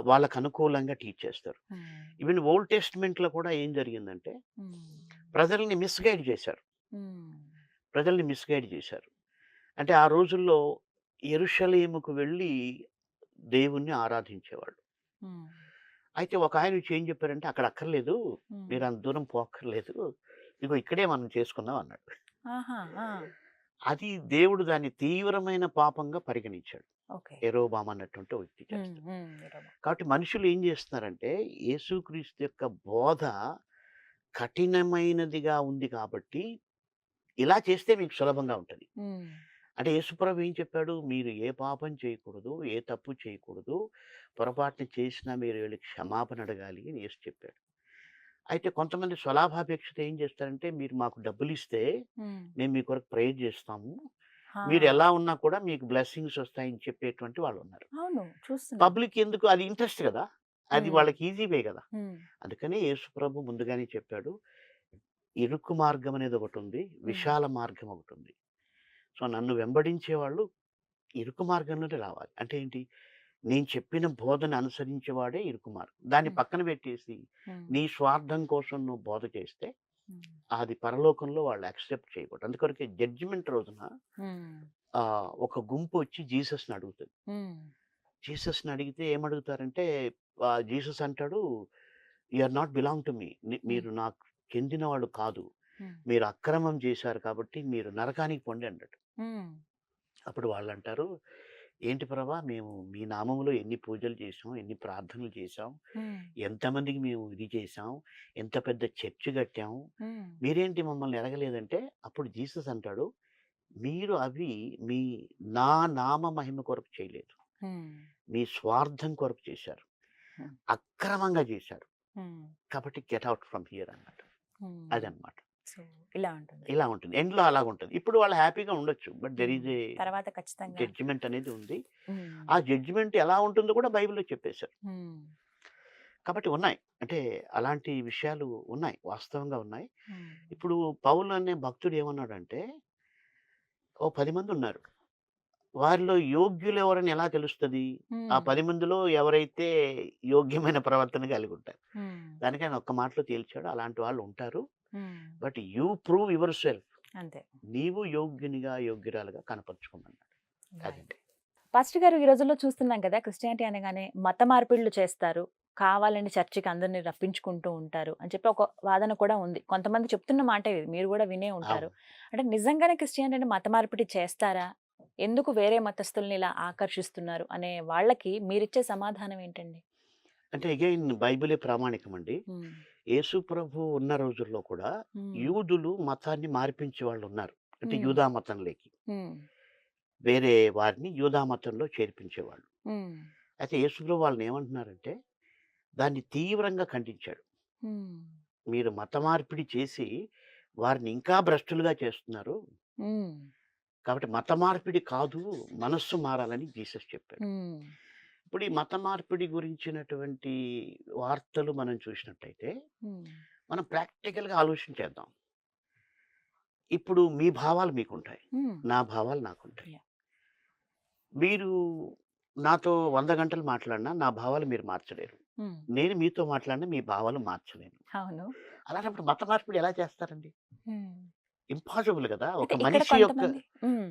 వాళ్ళకి అనుకూలంగా టీచ్ చేస్తారు. ఉమ్, ఈవెన్ ఓల్డ్ టెస్టమెంట్‌లో కూడా ఏం జరిగిందంటే, ఉమ్, ప్రజల్ని మిస్‌గైడ్ చేశారు. ఉమ్, ప్రజల్ని మిస్‌గైడ్ చేశారు. అంటే ఆ రోజుల్లో యెరూషలేముకు వెళ్ళి దేవుణ్ణి ఆరాధించేవాళ్ళు. ఉమ్, అయితే ఒకాయన వచ్చి ఏం చెప్పారంటే, "అక్కడ అక్కర్లేదు. ఉమ్. మీరు అంత దూరం పోక్కర్లేదు. ఇదిగో ఇక్కడే మనం చేసుకుందాం" అన్నాడు. ఆహా, ఆ, అది దేవుడు దాన్ని తీవ్రమైన పాపంగా పరిగణించాడు. ఓకే. యెరోబాము అన్నటువంటి వ్యక్తి ఉమ్, చేస్తాడు. ఉమ్, ఇరవై. కాబట్టి మనుషులు ఏం చేస్తున్నారంటే, యేసుక్రీస్తు యొక్క బోధ కఠినమైనదిగా ఉంది కాబట్టి, ఇలా చేస్తే మీకు సులభంగా ఉంటది. ఉమ్, అంటే యేసుప్రభు ఏం చెప్పాడు? మీరు ఏ పాపం చేయకూడదు, ఏ తప్పు చేయకూడదు. పొరపాటున చేసినా మీరు వెళ్లి క్షమాపణ అడగాలి అని యేసు చెప్పాడు. అయితే కొంతమంది స్వలాభాపేక్షతో ఏం చేస్తారంటే, మీరు మాకు డబ్బులిస్తే ఉమ్, మేము మీ కొరకు ప్రేయర్ చేస్తాము. ఆ, మీరు ఎలా ఉన్నా కూడా మీకు బ్లెస్సింగ్స్ వస్తాయని చెప్పేటువంటి వాళ్ళున్నారు. అవును, చూస్తున్నా. పబ్లిక్ ఎందుకు? అది ఇంట్రెస్ట్ కదా! అది ఉమ్, వాళ్ళకి ఈజీ వే కదా! ఉమ్, అందుకనే యేసుప్రభు ముందుగానే చెప్పాడు. ఇరుకు మార్గం అనేది ఒకటుంది. ఉమ్, విశాల మార్గం ఒకటుంది. సో, నన్ను వెంబడించేవాళ్ళు ఇరుకు మార్గంలోనే రావాలి. అంటే ఏంటి? నేను చెప్పిన బోధన అనుసరించేవాడే ఇరుకు మార్గం. దాన్ని ఉమ్, పక్కన పెట్టేసి, ఉమ్, నీ స్వార్థం కోసం నువ్వు బోధ చేస్తే, ఉమ్, అది పరలోకంలో వాళ్ళు యాక్సెప్ట్ చేయకూడదు. అందుకొరకే జడ్జిమెంట్ రోజున ఉమ్, ఒక గుంపొచ్చి జీసస్‌ని అడుగుతది. ఉమ్, జీసస్‌ని అడిగితే ఏమడుగుతారంటే, జీసస్ అంటాడు, "you are not belong to me." Um, మీరు నాకు చెందిన వాళ్ళు కాదు. ఉమ్, మీరు అక్రమం చేశారు కాబట్టి మీరు నరకానికి పొండి అన్నాడు. ఉమ్, అప్పుడు వాళ్ళంటారు, ఏంటి ప్రభా మేము మీ నామములో ఎన్ని పూజలు చేసాం, ఎన్ని ప్రార్థనలు చేసాం, ఉమ్, ఎంతమందికి మేము ఇది చేసాం, ఎంత పెద్ద చర్చ్ కట్టాము, ఉమ్, మీరేంటి మమ్మల్ని ఎరగలేదంటే అప్పుడు జీసస్ అంటాడు, మీరు అవి మీ నా నామ మహిమ కొరకు చేయలేదు, ఉమ్, మీ స్వార్థం కొరకు చేశారు, Hmm. అక్రమంగా చేశారు, ఉమ్, కాబట్టి గెట్ అవుట్ ఫ్రమ్ హియర్ అన్నట్టు. ఉమ్. అదనమాట. సో ఇలా ఉంటుంది. ఇలా ఉంటుంది, ఎండ్లో అలాగ ఉంటుంది. ఇప్పుడు వాళ్ళు హ్యాపీగా ఉండొచ్చు, బట్ దెర్ ఈజ్ ఏ తర్వాత ఖచ్చితంగా జడ్జిమెంట్ అనేది ఉంది. ఉమ్, ఆ జడ్జిమెంట్ ఎలా ఉంటుందో కూడా బైబిల్లో చెప్పేశారు. ఉమ్, కాబట్టి ఉన్నాయి, అంటే అలాంటి విషయాలు ఉన్నాయి, వాస్తవంగా ఉన్నాయి. ఉమ్, ఇప్పుడు పౌలు అనే భక్తుడు ఏమన్నాడంటే, ఓ 10 మంది ఉన్నారు, వారిలో యోగ్యులు ఎవరని ఎలా తెలుస్తుంది? ఆ ఉమ్, 10 మందిలో ఎవరైతే యోగ్యమైన ప్రవర్తన కలిగి ఉంటారు, ఉమ్, దానికి ఆయన ఒక్క మాటలో తేల్చాడు, అలాంటి వాళ్ళు ఉంటారు. Um. But you prove yourself, అంతే. నీవు యోగ్యునిగా యోగ్యురాలుగా కనపరుచుకోమన్నాడు. అదండి. పాస్టర్ గారు, ఈ రోజుల్లో చూస్తున్నాం కదా, క్రిస్టియానిటీ అనగానే మత మార్పిడులు చేస్తారు, కావాలని చర్చికి అందరిని రప్పించుకుంటూ ఉంటారు అని చెప్పి ఒక వాదన కూడా ఉంది. కొంతమంది చెప్తున్న మాట ఇది, మీరు కూడా వినే ఉంటారు. అవును. అంటే నిజంగానే క్రిస్టియానిటీ మత మార్పిడి చేస్తారా? ఎందుకు వేరే మతస్థుల్ని ఇలా ఆకర్షిస్తున్నారు అనే వాళ్ళకి మీరిచ్చే సమాధానం ఏంటండి? అంటే అగైన్ బైబిలే ప్రామాణికం అండి. ఉమ్, యేసు ప్రభు ఉన్న రోజుల్లో కూడా ఉమ్, యూదులు మతాన్ని మార్పించే వాళ్ళు ఉన్నారు. అంటే ఉమ్, యూదా మతంలోకి ఉమ్, వేరే వారిని యూదా మతంలో చేర్పించేవాళ్ళు. ఉమ్, అయితే యేసు ప్రభు వాళ్ళని ఏమంటున్నారంటే, దాన్ని తీవ్రంగా ఖండించాడు. ఉమ్, మీరు మత మార్పిడి చేసి వారిని ఇంకా భ్రష్టులుగా చేస్తున్నారు, ఉమ్, కాబట్టి మత మార్పిడి కాదు, మనస్సు మారాలని జీసస్ చెప్పాడు. ఉమ్, ఇప్పుడు ఈ మత మార్పిడి గురించినటువంటి వార్తలు మనం చూసినట్టయితే ఉమ్, మనం ప్రాక్టికల్గా ఆలోచించేద్దాం. ఇప్పుడు మీ భావాలు మీకుంటాయి, ఉమ్, నా భావాలు నాకుంటాయి. Yeah. మీరు నాతో 100 గంటలు మాట్లాడినా నా భావాలు మీరు మార్చలేరు, ఉమ్. నేను మీతో మాట్లాడినా మీ భావాలు మార్చలేను. అవును. అలాంటప్పుడు మత మార్పిడి ఎలా చేస్తారండి? ఉమ్. ఇంపాసిబుల్ కదా. అయితే ఇక్కడ కొంతమంది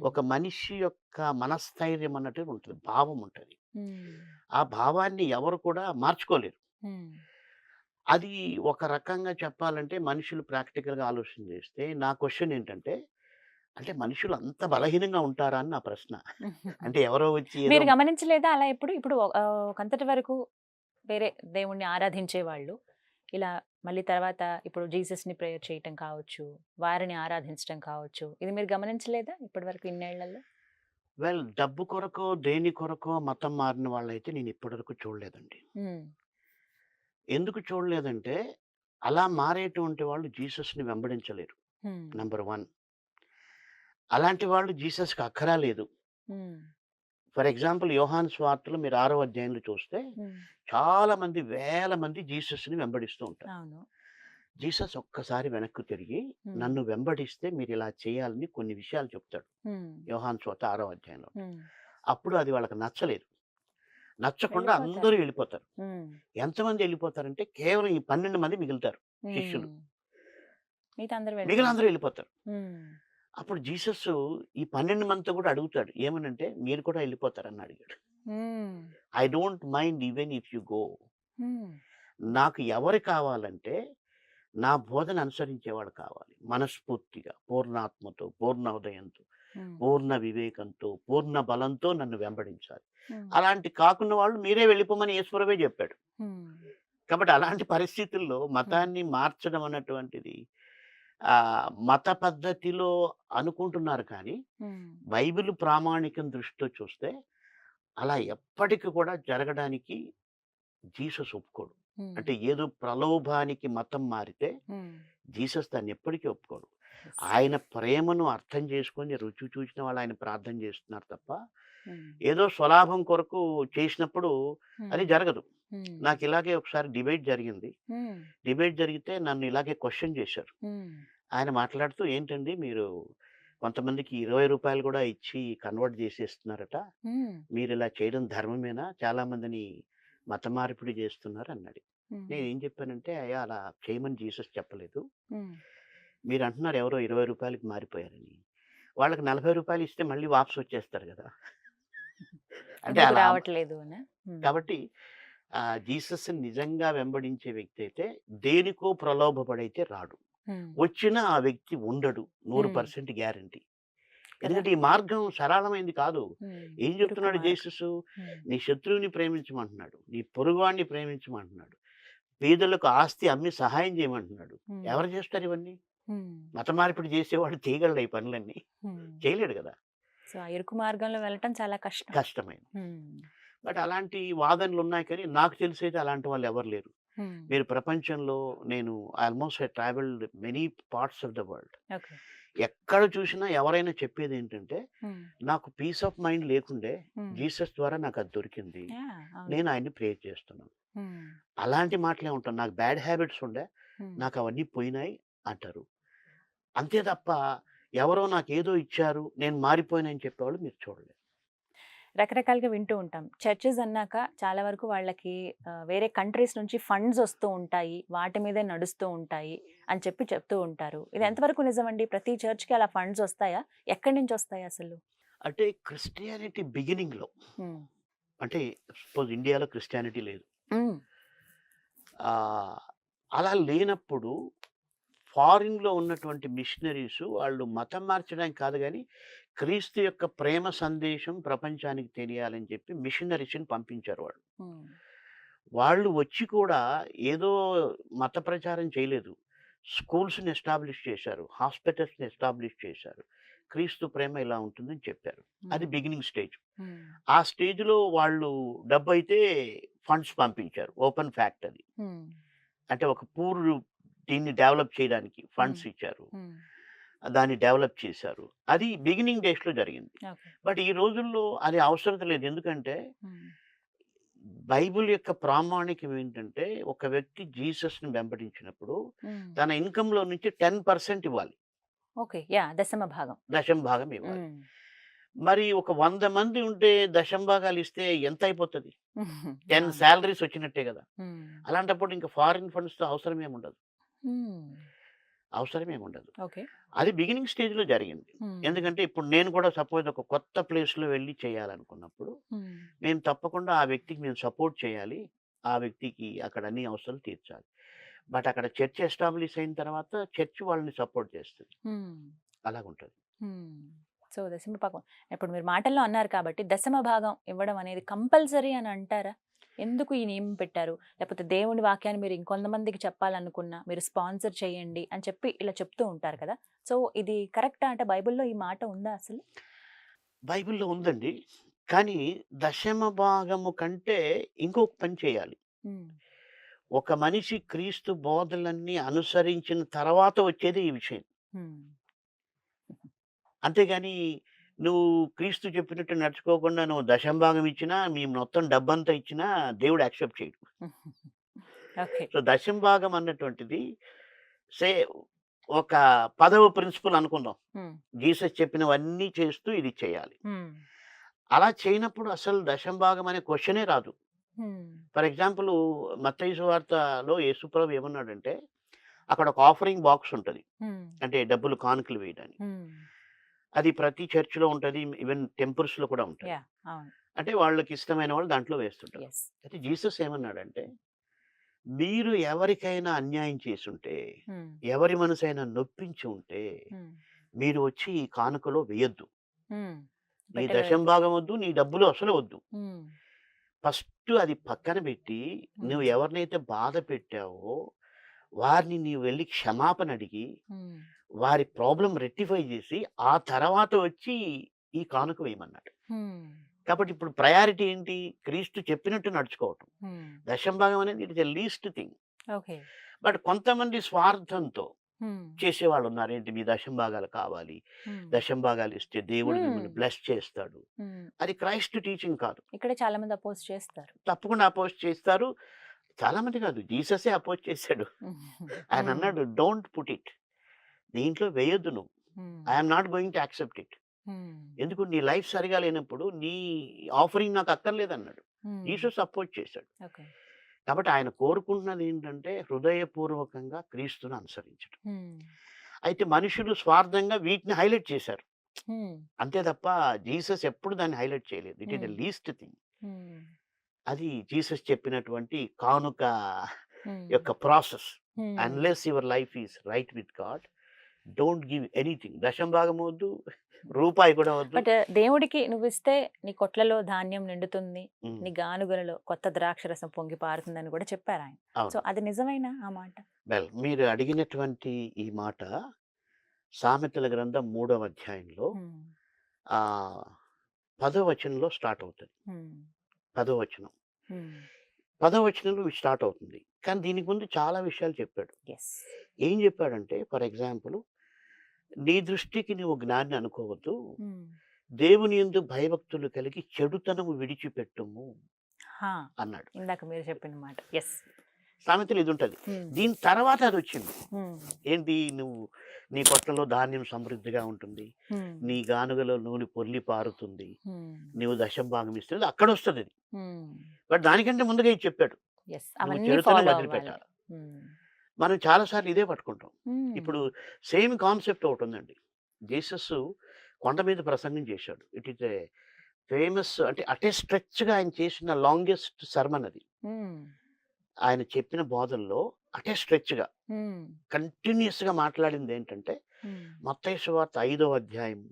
ఒక మనిషి యొక్క మనస్థైర్యం అన్నట్టు ఉంటుంది, భావం ఉంటుంది. ఉమ్, ఆ భావాన్ని ఎవరు కూడా మార్చుకోలేరు. ఉమ్, అది ఒక రకంగా చెప్పాలంటే మనుషులు ప్రాక్టికల్‌గా ఆలోచన చేస్తే నా క్వెషన్ ఏంటంటే, అంటే మనుషులు అంత బలహీనంగా ఉంటారా అని నా ప్రశ్న. అంటే ఎవరో వచ్చి ఏదో మీరు గమనించలేదా అలా ఎప్పుడు? ఇప్పుడు ఒకంతటి వరకు వేరే దేవుణ్ణి ఆరాధించేవాళ్ళు ఇలా మళ్ళీ తర్వాత ఇప్పుడు జీసస్‌ని ప్రేయర్ చేయటం కావచ్చు, వారిని ఆరాధించటం కావచ్చు. ఇది మీరు గమనించలేదా ఇప్పటివరకు ఇన్నేళ్లలో? డబ్బు కొరకో, దేని కొరకో మతం మారిన వాళ్ళైతే నేను ఇప్పటివరకు చూడలేదండి. హ్మ్. ఎందుకు చూడలేదంటే, అలా మారేటువంటి వాళ్ళు జీసస్‌ని వెంబడించలేరు. హ్మ్. నంబర్ 1. అలాంటి వాళ్ళు జీసస్‌కి అక్కరా లేదు. హ్మ్. ఫర్ ఎగ్జాంపుల్ యోహాను సువార్తలో మీరు 6వ అధ్యాయంలో చూస్తే హ్మ్. చాలా మంది, వేల మంది జీసస్‌ని వెంబడిస్తూ ఉంటారు. అవును. జీసస్ ఒక్కసారి వెనక్కి తిరిగి హ్మ్. నన్ను వెంబడిస్తే మీరు ఇలా చేయాలని కొన్ని విషయాలు చెప్తాడు. హ్మ్. యోహాను సువార్త 6వ అధ్యాయంలో. హ్మ్. అప్పుడు అది వాళ్ళకి నచ్చలేదు. నచ్చకుండా వెళ్ళిపోతారు. అందరూ వెళ్ళిపోతారు. హ్మ్. ఎంతమంది వెళ్ళిపోతారంటే కేవలం ఈ 12 మంది మిగులుతారు శిష్యులు. హ్మ్. మిగతా అందరూ మిగిలిన వెళ్ళిపోయారు. అందరూ వెళ్ళిపోతారు. హ్మ్. అప్పుడు జీసస్ ఈ 12 మందితో కూడా అడుగుతాడు. ఏమనంటే మీరు కూడా వెళ్ళిపోతారని అడిగాడు. హ్మ్. I don't mind even if you go. హ్మ్. నాకు ఎవరు కావాలంటే నా బోధన అనుసరించేవాడు కావాలి. మనస్ఫూర్తిగా, పూర్ణాత్మతో, పూర్ణ హృదయంతో, హ్మ్. పూర్ణ వివేకంతో, పూర్ణ బలంతో నన్ను వెంబడించాలి. హ్మ్. అలాంటి కాకున్న వాళ్ళు మీరే వెళ్ళిపోమని యేసుప్రభువే చెప్పాడు. హ్మ్. కాబట్టి అలాంటి పరిస్థితుల్లో మతాన్ని మార్చడం అన్నటువంటిది మత పద్ధతిలో అనుకుంటున్నారు కానీ, హ్మ్. బైబిల్ ప్రామాణికం దృష్టితో చూస్తే అలా ఎప్పటికి కూడా జరగడానికి జీసస్ ఒప్పుకోడు. హ్మ్. అంటే ఏదో ప్రలోభానికి మతం మారితే హ్మ్. జీసస్ దాన్ని ఎప్పటికీ ఒప్పుకోడు. Yes. ఆయన ప్రేమను అర్థం చేసుకొని రుచి చూసిన వాళ్ళు ఆయన ప్రార్థన చేస్తున్నారు తప్ప, హ్మ్. ఏదో స్వలాభం కొరకు చేసినప్పుడు అది హ్మ్. జరగదు. హ్మ్. నాకు ఇలాగే ఒకసారి డిబేట్ జరిగింది. హ్మ్. డిబేట్ జరిగితే నన్ను ఇలాగే క్వెషన్ చేశారు. హ్మ్. ఆయన మాట్లాడుతూ, ఏంటండి మీరు కొంతమందికి ₹20 కూడా ఇచ్చి కన్వర్ట్ చేసేస్తున్నారట, హ్మ్. మీరు ఇలా చేయడం ధర్మమేనా? చాలా మందిని మత మార్పిడి చేస్తున్నారు అన్నాడు. హ్మ్. నేను ఏం చెప్పానంటే, అయ్యా అలా చేయమని జీసస్ చెప్పలేదు. హ్మ్. మీరు అంటున్నారు ఎవరో ₹20కి మారిపోయారని. వాళ్ళకి ₹40 ఇస్తే మళ్ళీ వాపసు వచ్చేస్తారు కదా. అంటే ఎందుకు అలా రావట్లేదు అనా? హ్మ్. కాబట్టి జీసస్‌ని నిజంగా వెంబడించే వ్యక్తి అయితే దేనికో ప్రలోభపడైతే రాడు. హ్మ్. వచ్చినా ఆ వ్యక్తి ఉండడు. హ్మ్. 100% గ్యారంటీ. ఎందుకంటే ఈ మార్గం సరళమైంది కాదు. ఏం చెప్తున్నాడు ఇరుకు జీసస్? నీ శత్రువుని ప్రేమించమంటున్నాడు, నీ పొరుగువాడిని ప్రేమించమంటున్నాడు, పేదలకు ఆస్తి అమ్మి సహాయం చేయమంటున్నాడు. ఎవరు చేస్తారు ఇవన్నీ? మత మార్పిడి చేసేవాడు చేయగలడు ఈ పనులన్నీ? చేయలేడు కదా. సో ఆ ఇరుకు మార్గంలో వెళ్ళటం చాలా కష్టం. కష్టమైంది. బట్ అలాంటి వాదనలు ఉన్నాయి, కానీ నాకు తెలిసైతే అలాంటి వాళ్ళు ఎవరు లేరు. మీరు ప్రపంచంలో, నేను almost I travelled many parts of the world. Okay. ఎక్కడ చూసినా ఎవరైనా చెప్పేది ఏంటంటే, నాకు పీస్ ఆఫ్ మైండ్ లేకుండే జీసస్ ద్వారా నాకు అది దొరికింది, నేను ఆయన్ని ప్రేర్ చేస్తున్నాను. అలాంటి మాటలే ఉంటాను. నాకు బ్యాడ్ హ్యాబిట్స్ ఉండే, నాకు అవన్నీ పోయినాయి అంటారు. అంతే తప్ప ఎవరో నాకు ఏదో ఇచ్చారు, నేను మారిపోయినని చెప్పేవాళ్ళు మీరు చూడలేదు. రకరకాలుగా వింటూ ఉంటాం. చర్చెస్ అన్నాక చాలా వరకు వాళ్ళకి వేరే కంట్రీస్ నుంచి ఫండ్స్ వస్తూ ఉంటాయి, వాటి మీదే నడుస్తూ ఉంటాయి అని చెప్తూ ఉంటారు. ఇది ఎంతవరకు నిజమండి? ప్రతి చర్చ్కి అలా ఫండ్స్ వస్తాయా? ఎక్కడి నుంచి వస్తాయి అసలు? అంటే క్రిస్టియానిటీ బిగినింగ్లో, అంటే సపోజ్ ఇండియాలో క్రిస్టియానిటీ లేదు, అలా లేనప్పుడు ఫారిన్లో ఉన్నటువంటి మిషనరీస్ వాళ్ళు మతం మార్చడానికి కాదు, కానీ క్రీస్తు యొక్క ప్రేమ సందేశం ప్రపంచానికి తెలియాలని చెప్పి మిషనరీస్ని పంపించారు. వాళ్ళు వచ్చి కూడా ఏదో మత ప్రచారం చేయలేదు, స్కూల్స్ని ఎస్టాబ్లిష్ చేశారు, హాస్పిటల్స్ని ఎస్టాబ్లిష్ చేశారు, క్రీస్తు ప్రేమ ఇలా ఉంటుందని చెప్పారు. అది బిగినింగ్ స్టేజ్. ఆ స్టేజ్లో వాళ్ళు డబ్బు అయితే ఫండ్స్ పంపించారు. ఓపెన్ ఫ్యాక్ట్ అది. అంటే ఒక పూర్ దీన్ని డెవలప్ చేయడానికి ఫండ్స్ ఇచ్చారు, దాన్ని డెవలప్ చేశారు. అది బిగినింగ్ డేస్లో జరిగింది. బట్ ఈ రోజుల్లో అది అవసరం లేదు. ఎందుకంటే బైబిల్ యొక్క ప్రామాణికం ఏంటంటే, ఒక వ్యక్తి జీసస్ని వెంబడించినప్పుడు తన ఇన్కంలో నుంచి 10% ఇవ్వాలి. ఓకే, యా, దశమ భాగం ఇవ్వాలి. మరి ఒక 100 మంది ఉంటే దశమ భాగాలు ఇస్తే ఎంత అయిపోతుంది? 10 శాలరీస్ వచ్చినట్టే కదా. అలాంటప్పుడు ఇంకా ఫారిన్ ఫండ్స్తో అవసరం ఏముండదు. అది బిగినింగ్ స్టేజ్లో జరిగింది. ఎందుకంటే ఇప్పుడు నేను కూడా సపోజ్ ఒక కొత్త ప్లేస్లో వెళ్ళి చేయాలనుకున్నప్పుడు మేము తప్పకుండా ఆ వ్యక్తికి మేము సపోర్ట్ చేయాలి, ఆ వ్యక్తికి అక్కడ అన్ని అవసరాలు తీర్చాలి. బట్ అక్కడ చర్చ్ ఎస్టాబ్లిష్ అయిన తర్వాత చర్చ్ వాళ్ళని సపోర్ట్ చేస్తుంది. అలాగుంటుంది. సో దశమ భాగం ఇప్పుడు మీరు మాటల్లో అన్నారు కాబట్టి, దశమ భాగం ఇవ్వడం అనేది కంపల్సరీ అని అంటారా? ఎందుకు ఈ నియమం పెట్టారు? లేకపోతే దేవుని వాక్యాన్ని మీరు ఇంకొంతమందికి చెప్పాలనుకున్నా మీరు స్పాన్సర్ చేయండి అని చెప్పి ఇలా చెప్తూ ఉంటారు కదా. సో ఇది కరెక్టా? అంటే బైబిల్లో ఈ మాట ఉందా అసలు? బైబిల్లో ఉందండి, కానీ దశమ భాగము కంటే ఇంకొక పని చేయాలి. ఒక మనిషి క్రీస్తు బోధలన్నీ అనుసరించిన తర్వాత వచ్చేది ఈ విషయం. అంతేగాని నువ్వు క్రీస్తు చెప్పినట్టు నడుచుకోకుండా నువ్వు దశమ భాగం ఇచ్చినా, మీ మొత్తం డబ్బంతా ఇచ్చినా దేవుడు యాక్సెప్ట్ చేయడు. సో దశమ భాగం అన్నటువంటిది ఒక 10వ ప్రిన్సిపల్ అనుకుందాం. జీసస్ చెప్పినవన్నీ చేస్తూ ఇది చేయాలి. అలా చేయనప్పుడు అసలు దశమ భాగం అనే క్వశ్చనే రాదు. ఫర్ ఎగ్జాంపుల్ మత్తయి సువార్తలో యేసుప్రభు ఏమన్నాడంటే, అక్కడ ఒక ఆఫరింగ్ బాక్స్ ఉంటుంది, అంటే డబ్బులు కానుకలు వేయడానికి. అది ప్రతి చర్చిలో ఉంటుంది, ఈవెన్ టెంపుల్స్లో కూడా ఉంటుంది. అంటే వాళ్ళకి ఇష్టమైన వాళ్ళు దాంట్లో వేస్తుంటారు. అయితే జీసస్ ఏమన్నాడంటే, మీరు ఎవరికైనా అన్యాయం చేసుంటే, ఎవరి మనసైనా నొప్పించి ఉంటే మీరు వచ్చి ఈ కానుకలో వేయొద్దు. నీ దశమ భాగం వద్దు, నీ డబ్బులు అసలు వద్దు. ఫస్ట్ అది పక్కన పెట్టి నువ్వు ఎవరినైతే బాధ పెట్టావో వారిని నీవు వెళ్ళి క్షమాపణ అడిగి వారి ప్రాబ్లం రెక్టిఫై చేసి ఆ తర్వాత వచ్చి ఈ కానుక వేయమన్నాడు. కాబట్టి ఇప్పుడు ప్రయారిటీ ఏంటి? క్రీస్తు చెప్పినట్టు నడుచుకోవటం. దశమ భాగం అనేది it is the least thing. But కొంతమంది స్వార్థంతో చేసేవాళ్ళు ఉన్నారు. ఏంటి, మీ దశమ భాగాలు కావాలి, దశమ భాగాలు ఇస్తే దేవుడు మిమ్మల్ని బ్లెస్ చేస్తాడు. అది క్రైస్ట్ టీచింగ్ కాదు. ఇక్కడ చాలా మంది అపోజ్ చేస్తారు. తప్పకుండా అపోజ్ చేస్తారు. చాలా మంది కాదు, జీససే అపోజ్ చేశాడు. ఆయన అన్నాడు, డోంట్ పుట్ ఇట్, దీంట్లో వేయొద్దు నువ్వు, I'm not going to accept it. ఎందుకు? నీ లైఫ్ సరిగా లేనప్పుడు నీ ఆఫరింగ్ నాకు అక్కర్లేదు అన్నాడు. జీసస్ అపోజ్ చేశాడు. కాబట్టి ఆయన కోరుకుంటున్నది ఏంటంటే హృదయపూర్వకంగా క్రీస్తును అనుసరించడం. అయితే మనుషులు స్వార్థంగా వీటిని హైలైట్ చేశారు అంతే తప్ప జీసస్ ఎప్పుడు దాన్ని హైలైట్ చేయలేదు. It is the least thing. అది జీసస్ చెప్పినటువంటి కానుక యొక్క process. Unless your life is right with God, don't give anything. దశం భాగం వద్దు, రూపాయి కూడా వద్దు. బట్ దేవుడికి నువ్వు ఇస్తే నీ కొట్లలో ధాన్యం నిండుతుంది, ఉమ్, నీ గానుగలలో కొత్త ద్రాక్షరసం పొంగి పారుతుందని కూడా చెప్పారు ఆయన. సో అవును. అది నిజమైన ఆ మాట? వెల్, మీరు అడిగినటువంటి ఈ మాట సామెతల గ్రంథం 3వ అధ్యాయంలో ఉమ్, ఆ 10వ వచనంలో స్టార్ట్ అవుతుంది. ఉమ్, 10వ వచనం ఉమ్. 10వ వచనంలో స్టార్ట్ అవుతుంది. కానీ దీనికి ముందు చాలా విషయాలు చెప్పాడు. Yes. ఏం చెప్పాడంటే, ఫర్ ఎగ్జాంపుల్, నీ దృష్టికి నువ్వు జ్ఞాని అనుకోవద్దు, ఉమ్. దేవుని యందు భయభక్తులు కలిగి చెడుతనము విడిచిపెట్టుము హా, అన్నాడు. ఇందాక మీరు చెప్పిన మాట. ఎస్. సామెతలు ఇది ఉంటుంది. దీని తర్వాత అది వచ్చింది. ఏంటి? నువ్వు నీ కొట్టలో ధాన్యం సమృద్ధిగా ఉంటుంది, నీ గానుగలో నూనె పొర్లి పారుతుంది, నువ్వు దశం భాగం ఇస్తుంది, అక్కడ వస్తుంది అది. బట్ దానికంటే ముందుగా ఇది చెప్పాడు, నువ్వు చెడుతనం వదిలిపెట్టాలి. మనం చాలాసార్లు ఇదే పట్టుకుంటాం. ఇప్పుడు సేమ్ కాన్సెప్ట్ ఒకటి ఉందండి. జీసస్ కొండ మీద ప్రసంగం చేశాడు. ఇట్ ఈస్ ఏ ఫేమస్, అంటే అటే స్ట్రెచ్గా ఆయన చేసిన లాంగెస్ట్ సర్మన్ అది. ఆయన చెప్పిన బోధల్లో అటే స్ట్రెచ్గా కంటిన్యూస్గా మాట్లాడింది ఏంటంటే, మత్తయి సువార్త 5వ అధ్యాయము,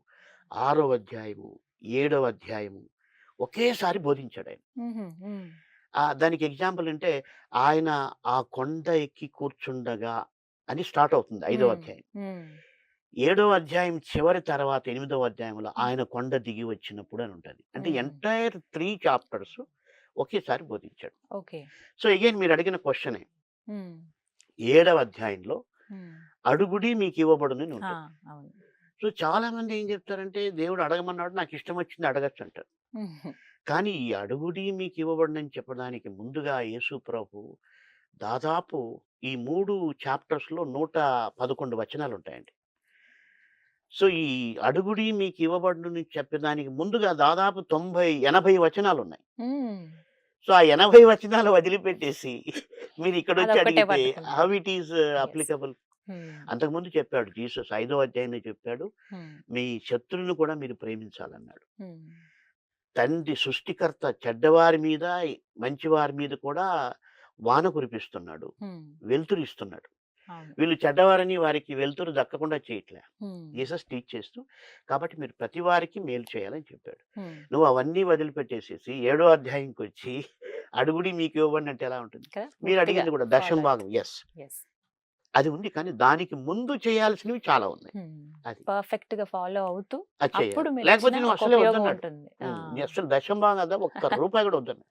6వ అధ్యాయము, 7వ అధ్యాయము ఒకేసారి బోధించాడు ఆయన. దానికి ఎగ్జాంపుల్ అంటే, ఆయన ఆ కొండ ఎక్కి కూర్చుండగా అని స్టార్ట్ అవుతుంది 5వ అధ్యాయం. 7వ అధ్యాయం చివరి తర్వాత 8వ అధ్యాయంలో ఆయన కొండ దిగి వచ్చినప్పుడు అని ఉంటుంది. అంటే ఎంటైర్ 3 చాప్టర్స్ ఒకేసారి బోధించాడు. ఓకే. సో అగైన్ మీరు అడిగిన క్వశ్చనే, 7వ అధ్యాయంలో అడుగుడి మీకు ఇవ్వబడును అని ఉంటుంది. సో చాలా మంది ఏం చెప్తారంటే, దేవుడు అడగమన్నాడు, నాకు ఇష్టం వచ్చింది అడగచ్చు అంటారు. కానీ ఈ అడుగుడి మీకు ఇవ్వబడునని చెప్పడానికి ముందుగా యేసు ప్రభు దాదాపు ఈ 3 చాప్టర్స్లో 111 వచనాలు ఉంటాయండి. సో ఈ అడుగుడి మీకు ఇవ్వబడునని చెప్పడానికి ముందుగా దాదాపు 80 వచనాలు ఉన్నాయి. సో ఆ 80 వచనాలు వదిలిపెట్టేసి మీరు ఇక్కడ వచ్చి అదొక్కటే అడిగితే పట్టుకున్నారు. How it is applicable? అంతకుముందు చెప్పాడు జీసస్ 5వ అధ్యాయంలో చెప్పాడు, మీ శత్రువులను కూడా మీరు ప్రేమించాలన్నాడు. తండ్రి సృష్టికర్త చెడ్డవారి మీద మంచివారి మీద కూడా వాన కురిపిస్తున్నాడు, వెలుతురు ఇస్తున్నాడు. వీళ్ళు చెడ్డవారని వారికి వెలుతురు దక్కకుండా చేయట్లే జీసస్ టీచ్ చేస్తూ. కాబట్టి మీరు ప్రతి వారికి మేలు చేయాలని చెప్పాడు. నువ్వు అవన్నీ వదిలిపెట్టేసేసి 7వ అధ్యాయంకి వచ్చి అడుగుడి మీకు ఇవ్వండి అంటే ఎలా ఉంటుంది? మీరు అడిగింది కూడా దశం భాగం, ఎస్ అది ఉంది, కానీ దానికి ముందు చేయాల్సినవి చాలా ఉన్నాయి. అది పర్ఫెక్ట్ గా ఫాలో అవుతూ అది చేయాలి. అప్పుడు మీరు లేకపోతే ఇచ్చిన నువ్వు ఒక అసలే ఉపయోగం వద్దన్నాడు. ఉంటుంది. అసలు దశం భాగం కదా, ఒక్క రూపాయి కూడా వద్దన్నాడు.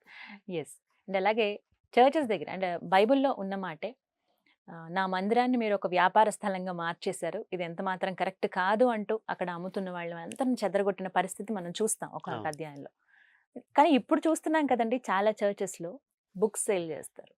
ఎస్. అండ్ అలాగే చర్చెస్ దగ్గర అండ్ బైబిల్లో ఉన్న మాటే, నా మందిరాన్ని మీరు ఒక వ్యాపార స్థలంగా మార్చేశారు, ఇది ఎంత మాత్రం కరెక్ట్ కాదు అంటూ అక్కడ అమ్ముతున్న వాళ్ళు అందరిని చెదరగొట్టిన పరిస్థితి మనం చూస్తాం ఒక అవును. అధ్యాయంలో. కానీ ఇప్పుడు చూస్తున్నాం కదండి, చాలా చర్చెస్లో బుక్స్ సేల్ చేస్తారు,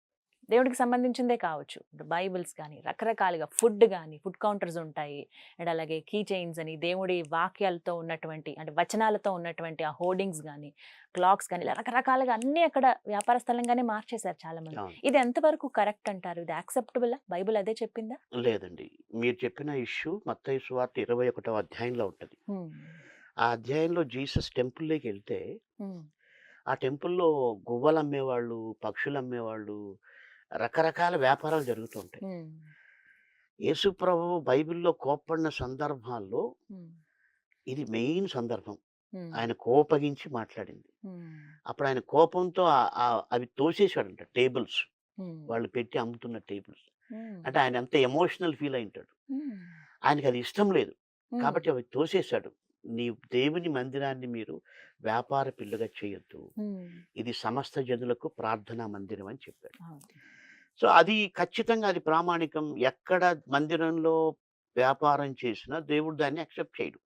దేవుడికి సంబంధించిందే కావచ్చు, బైబిల్స్ కానీ రకరకాలుగా ఫుడ్ కానీ ఫుడ్ కౌంటర్స్ ఉంటాయి. అండ్ అలాగే కీ చైన్స్ అని దేవుడి వాక్యాలతో ఉన్నటువంటి అంటే వచనాలతో ఉన్నటువంటి ఆ హోర్డింగ్స్ కానీ క్లాక్స్ కానీ ఇలా రకరకాలుగా అన్ని అక్కడ వ్యాపార స్థలంగానే మార్చేశారు చాలా మంది. అవును. ఇది ఎంతవరకు కరెక్ట్ అంటారు? ఇది యాక్సెప్టబుల్? బైబిల్ అదే చెప్పిందా? లేదండి, మీరు చెప్పిన ఇష్యూ మత్తయి సువార్త 21వ అధ్యాయంలో ఉంటుంది. ఆ అధ్యాయంలో జీసస్ టెంపుల్లోకి వెళ్తే ఆ టెంపుల్లో గువ్వలు అమ్మేవాళ్ళు, పక్షులు అమ్మేవాళ్ళు, రకరకాల వ్యాపారాలు జరుగుతూ ఉంటాయి. యేసు ప్రభువు బైబిల్లో కోప్పడిన సందర్భాల్లో ఇది మెయిన్ సందర్భం. ఆయన కోపగించి మాట్లాడింది. అప్పుడు ఆయన కోపంతో అవి తోసేశాడంట, టేబుల్స్, వాళ్ళు పెట్టి అమ్ముతున్న టేబుల్స్. అంటే ఆయన ఎంత ఎమోషనల్ ఫీల్ అయి ఉంటాడు. ఆయనకి అది ఇష్టం లేదు కాబట్టి అవి తోసేశాడు. నీ దేవుని మందిరాన్ని మీరు వ్యాపార పిల్లగా చేయొద్దు, ఇది సమస్త జనులకు ప్రార్థనా మందిరం అని చెప్పాడు. సో అది ఖచ్చితంగా అది ప్రామాణికం. ఎక్కడ మందిరంలో వ్యాపారం చేసినా దేవుడు దాన్ని యాక్సెప్ట్ చేయడు.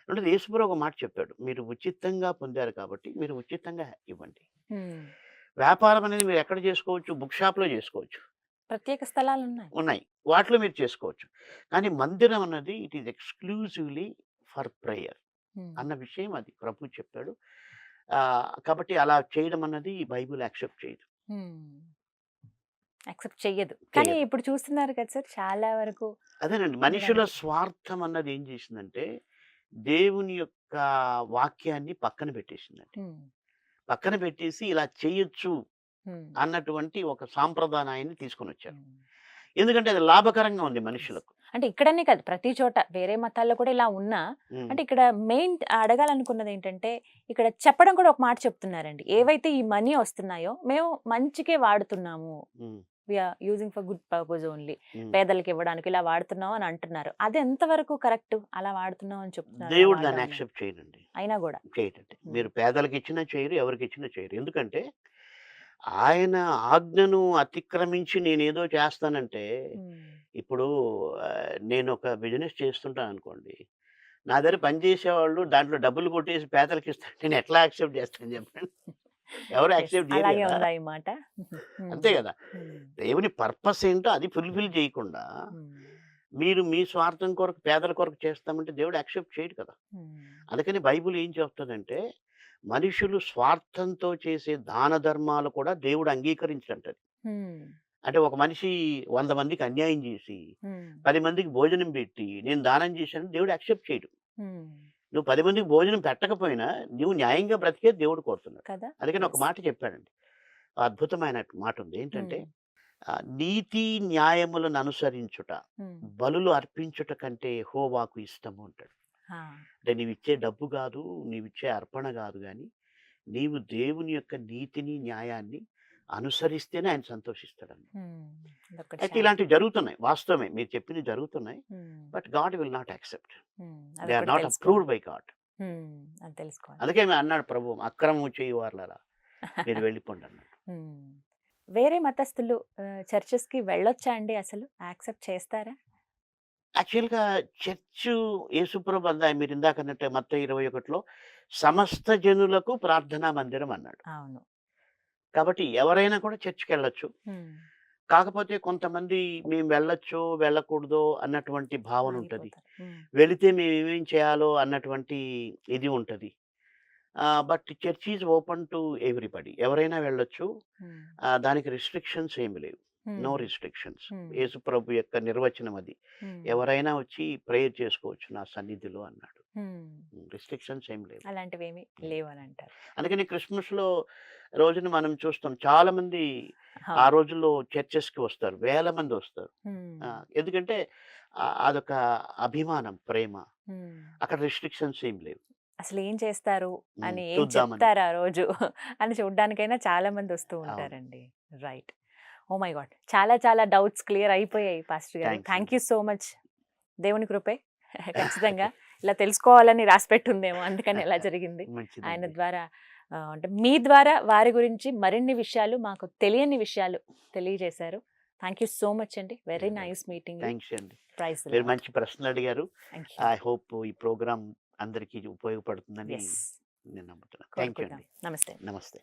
అంటే యేసుప్రభు ఒక మాట చెప్పాడు, మీరు ఉచితంగా పొందారు కాబట్టి మీరు ఉచితంగా ఇవ్వండి. వ్యాపారం అనేది మీరు ఎక్కడ చేసుకోవచ్చు? బుక్ షాప్లో చేసుకోవచ్చు, ప్రత్యేక స్థలాలు ఉన్నాయి, వాటిలో మీరు చేసుకోవచ్చు. కానీ మందిరం అన్నది it is exclusively for prayer అన్న విషయం అది ప్రభు చెప్పాడు. కాబట్టి అలా చేయడం అన్నది బైబిల్ యాక్సెప్ట్ చేయదు. యాక్సెప్ట్ చెయ్యదు. కానీ ఇప్పుడు చూస్తున్నారు కదా సార్, చాలా వరకు అదేనండి, మనుషుల స్వార్థం అన్నది ఏం చేసిందంటే దేవుని యొక్క వాక్యాన్ని పక్కన పెట్టేసిందండి. పక్కన పెట్టేసి ఇలా చేయొచ్చు అన్నటువంటి ఒక సాంప్రదాయాన్ని తీసుకొని వచ్చారు. ఎందుకంటే అది లాభకరంగా ఉంది మనుషులకు. అంటే ఇక్కడనే కాదు, ప్రతి చోట వేరే మతాల్లో కూడా ఇలా ఉన్నా, ఉమ్, అంటే ఇక్కడ మెయిన్ అడగాలనుకున్నది ఏంటంటే, ఇక్కడ చెప్పడం కూడా ఒక మాట చెప్తున్నారండి. ఏవైతే ఈ మనీ వస్తున్నాయో మేము మంచికే వాడుతున్నాము, um, using for good purpose only, um. పేదలకు ఇవ్వడానికి ఇలా వాడుతున్నాం అని అంటున్నారు. అది ఎంతవరకు కరెక్ట్? అలా వాడుతున్నాం అని చెప్తున్నారు, దేవుడు అలా దాన్ని వాడదామని. యాక్సెప్ట్ చేయనండి, అయినా కూడా చేయటండి. మీరు పేదలకు ఇచ్చినా చేయరు, ఎవరికి ఇచ్చినా చేయరు. ఎందుకంటే ఆయన ఆజ్ఞను అతిక్రమించి నేనేదో చేస్తానంటే, ఇప్పుడు నేను ఒక బిజినెస్ చేస్తుంటాను అనుకోండి, నా దగ్గర పనిచేసేవాళ్ళు దాంట్లో డబ్బులు కొట్టేసి పేదలకు ఇస్తాను, నేను ఎట్లా యాక్సెప్ట్ చేస్తాను చెప్పండి? ఎవరు Yes, యాక్సెప్ట్ చేయరు అలాగే కదా. ఉందా ఈ మాట? అంతే కదా. దేవుని పర్పస్ ఏంటో అది ఫుల్ఫిల్ చేయకుండా మీరు మీ స్వార్థం కొరకు పేదల కొరకు చేస్తామంటే దేవుడు యాక్సెప్ట్ చేయడు కదా. అందుకని బైబిల్ ఏం చెప్తుందంటే, మనుషులు స్వార్థంతో చేసే దాన ధర్మాలు కూడా దేవుడు అంగీకరించంటది. అంటే ఒక మనిషి 100 మందికి అన్యాయం చేసి 10 మందికి భోజనం పెట్టి నేను దానం చేశాను, దేవుడు యాక్సెప్ట్ చేయడు. నువ్వు 10 మందికి భోజనం పెట్టకపోయినా నువ్వు న్యాయంగా బ్రతికే దేవుడు కోరుతున్నాడు. కదా. అందుకని ఒక మాట చెప్పాడండి, అద్భుతమైన మాట ఉంది ఏంటంటే, నీతి న్యాయములను అనుసరించుట బలులు అర్పించుట కంటే యెహోవాకు ఇష్టము అంటాడు. అంటే నీవిచ్చే డబ్బు కాదు, నీవిచ్చే అర్పణ కాదు, కానీ నీవు దేవుని యొక్క నీతిని న్యాయాన్ని అనుసరిస్తేనే ఆయన సంతోషిస్తాడండి. అయితే ఇలాంటివి జరుగుతున్నాయి, వాస్తవమే మీరు చెప్పింది జరుగుతున్నాయి. But God will not accept, they are not approved by God. అది తెలుసుకోవాలి. అందుకే అన్నాడు ప్రభు, అక్రమం చేయి వాళ్ళరా మీరు వెళ్ళిపోండి అన్నాడు. వేరే మతస్థులు చర్చెస్ కి వెళ్ళొచ్చా అండి? అసలు యాక్సెప్ట్ చేస్తారా? యాక్చువల్గా చర్చు యేసుప్రభు అందా మీరు ఇందాక అన్నట్టే మత్తయి 21లో సమస్త జనులకు ప్రార్థనా మందిరం అన్నాడు. అవును. కాబట్టి ఎవరైనా కూడా చర్చికి వెళ్ళొచ్చు. కాకపోతే కొంతమంది మేము వెళ్ళొచ్చో వెళ్ళకూడదో అన్నటువంటి భావన ఉంటుంది, వెళితే మేము ఏమేం చేయాలో అన్నటువంటి ఇది ఉంటుంది. But church is open to everybody, ఎవరైనా వెళ్ళొచ్చు. దానికి రిస్ట్రిక్షన్స్ ఏమి లేవు, నో రిస్ట్రిక్షన్స్. యేసుప్రభు యొక్క నిర్వచనం అది, ఎవరైనా వచ్చి ప్రేయర్ చేసుకోవచ్చు నా సన్నిధిలో అన్నాడు. రిస్ట్రిక్షన్స్ ఏం లేవు, అలాంటివి ఏమి లేవు అని అంటారు. అందుకని క్రిస్మస్ లో రోజున మనం చూస్తాం చాలా మంది ఆ రోజుల్లో చర్చెస్ కి వస్తారు, వేల మంది వస్తారు. ఎందుకంటే అదొక అభిమానం, ప్రేమ. అక్కడ రిస్ట్రిక్షన్స్ ఏం లేవు. అసలు ఏం చేస్తారు అని, ఏం చూద్దామని. చెప్తారు ఆ రోజు అని చూడ్డానికైనా చాలా మంది వస్తూ ఉంటారండి. రైట్. ఓ మై గాడ్, చాలా చాలా డౌట్స్ క్లియర్ అయిపోయాయి పాస్టర్ గారు. Thanks thank you so much. దేవుని కృపే ఖచ్చితంగా ఇలా తెలుసుకోవాలని రాసిపెట్టుందేమో, అందుకని ఎలా జరిగింది మంచిదండి. ఆయన ద్వారా. అంటే మీ ద్వారా వారి గురించి మరిన్ని విషయాలు, మాకు తెలియని విషయాలు తెలియజేశారు. థ్యాంక్ యూ సో మచ్ అండి. Very nice meeting. థ్యాంక్స్ అండి, ప్రైజ్ మీరు మంచి ప్రశ్నలు అడిగారు. ఐ హోప్ ఈ ప్రోగ్రామ్ అందరికీ ఉపయోగపడుతుందని నేను నమ్ముతున్నాను. థ్యాంక్ యూ అండి. నమస్తే. నమస్తే.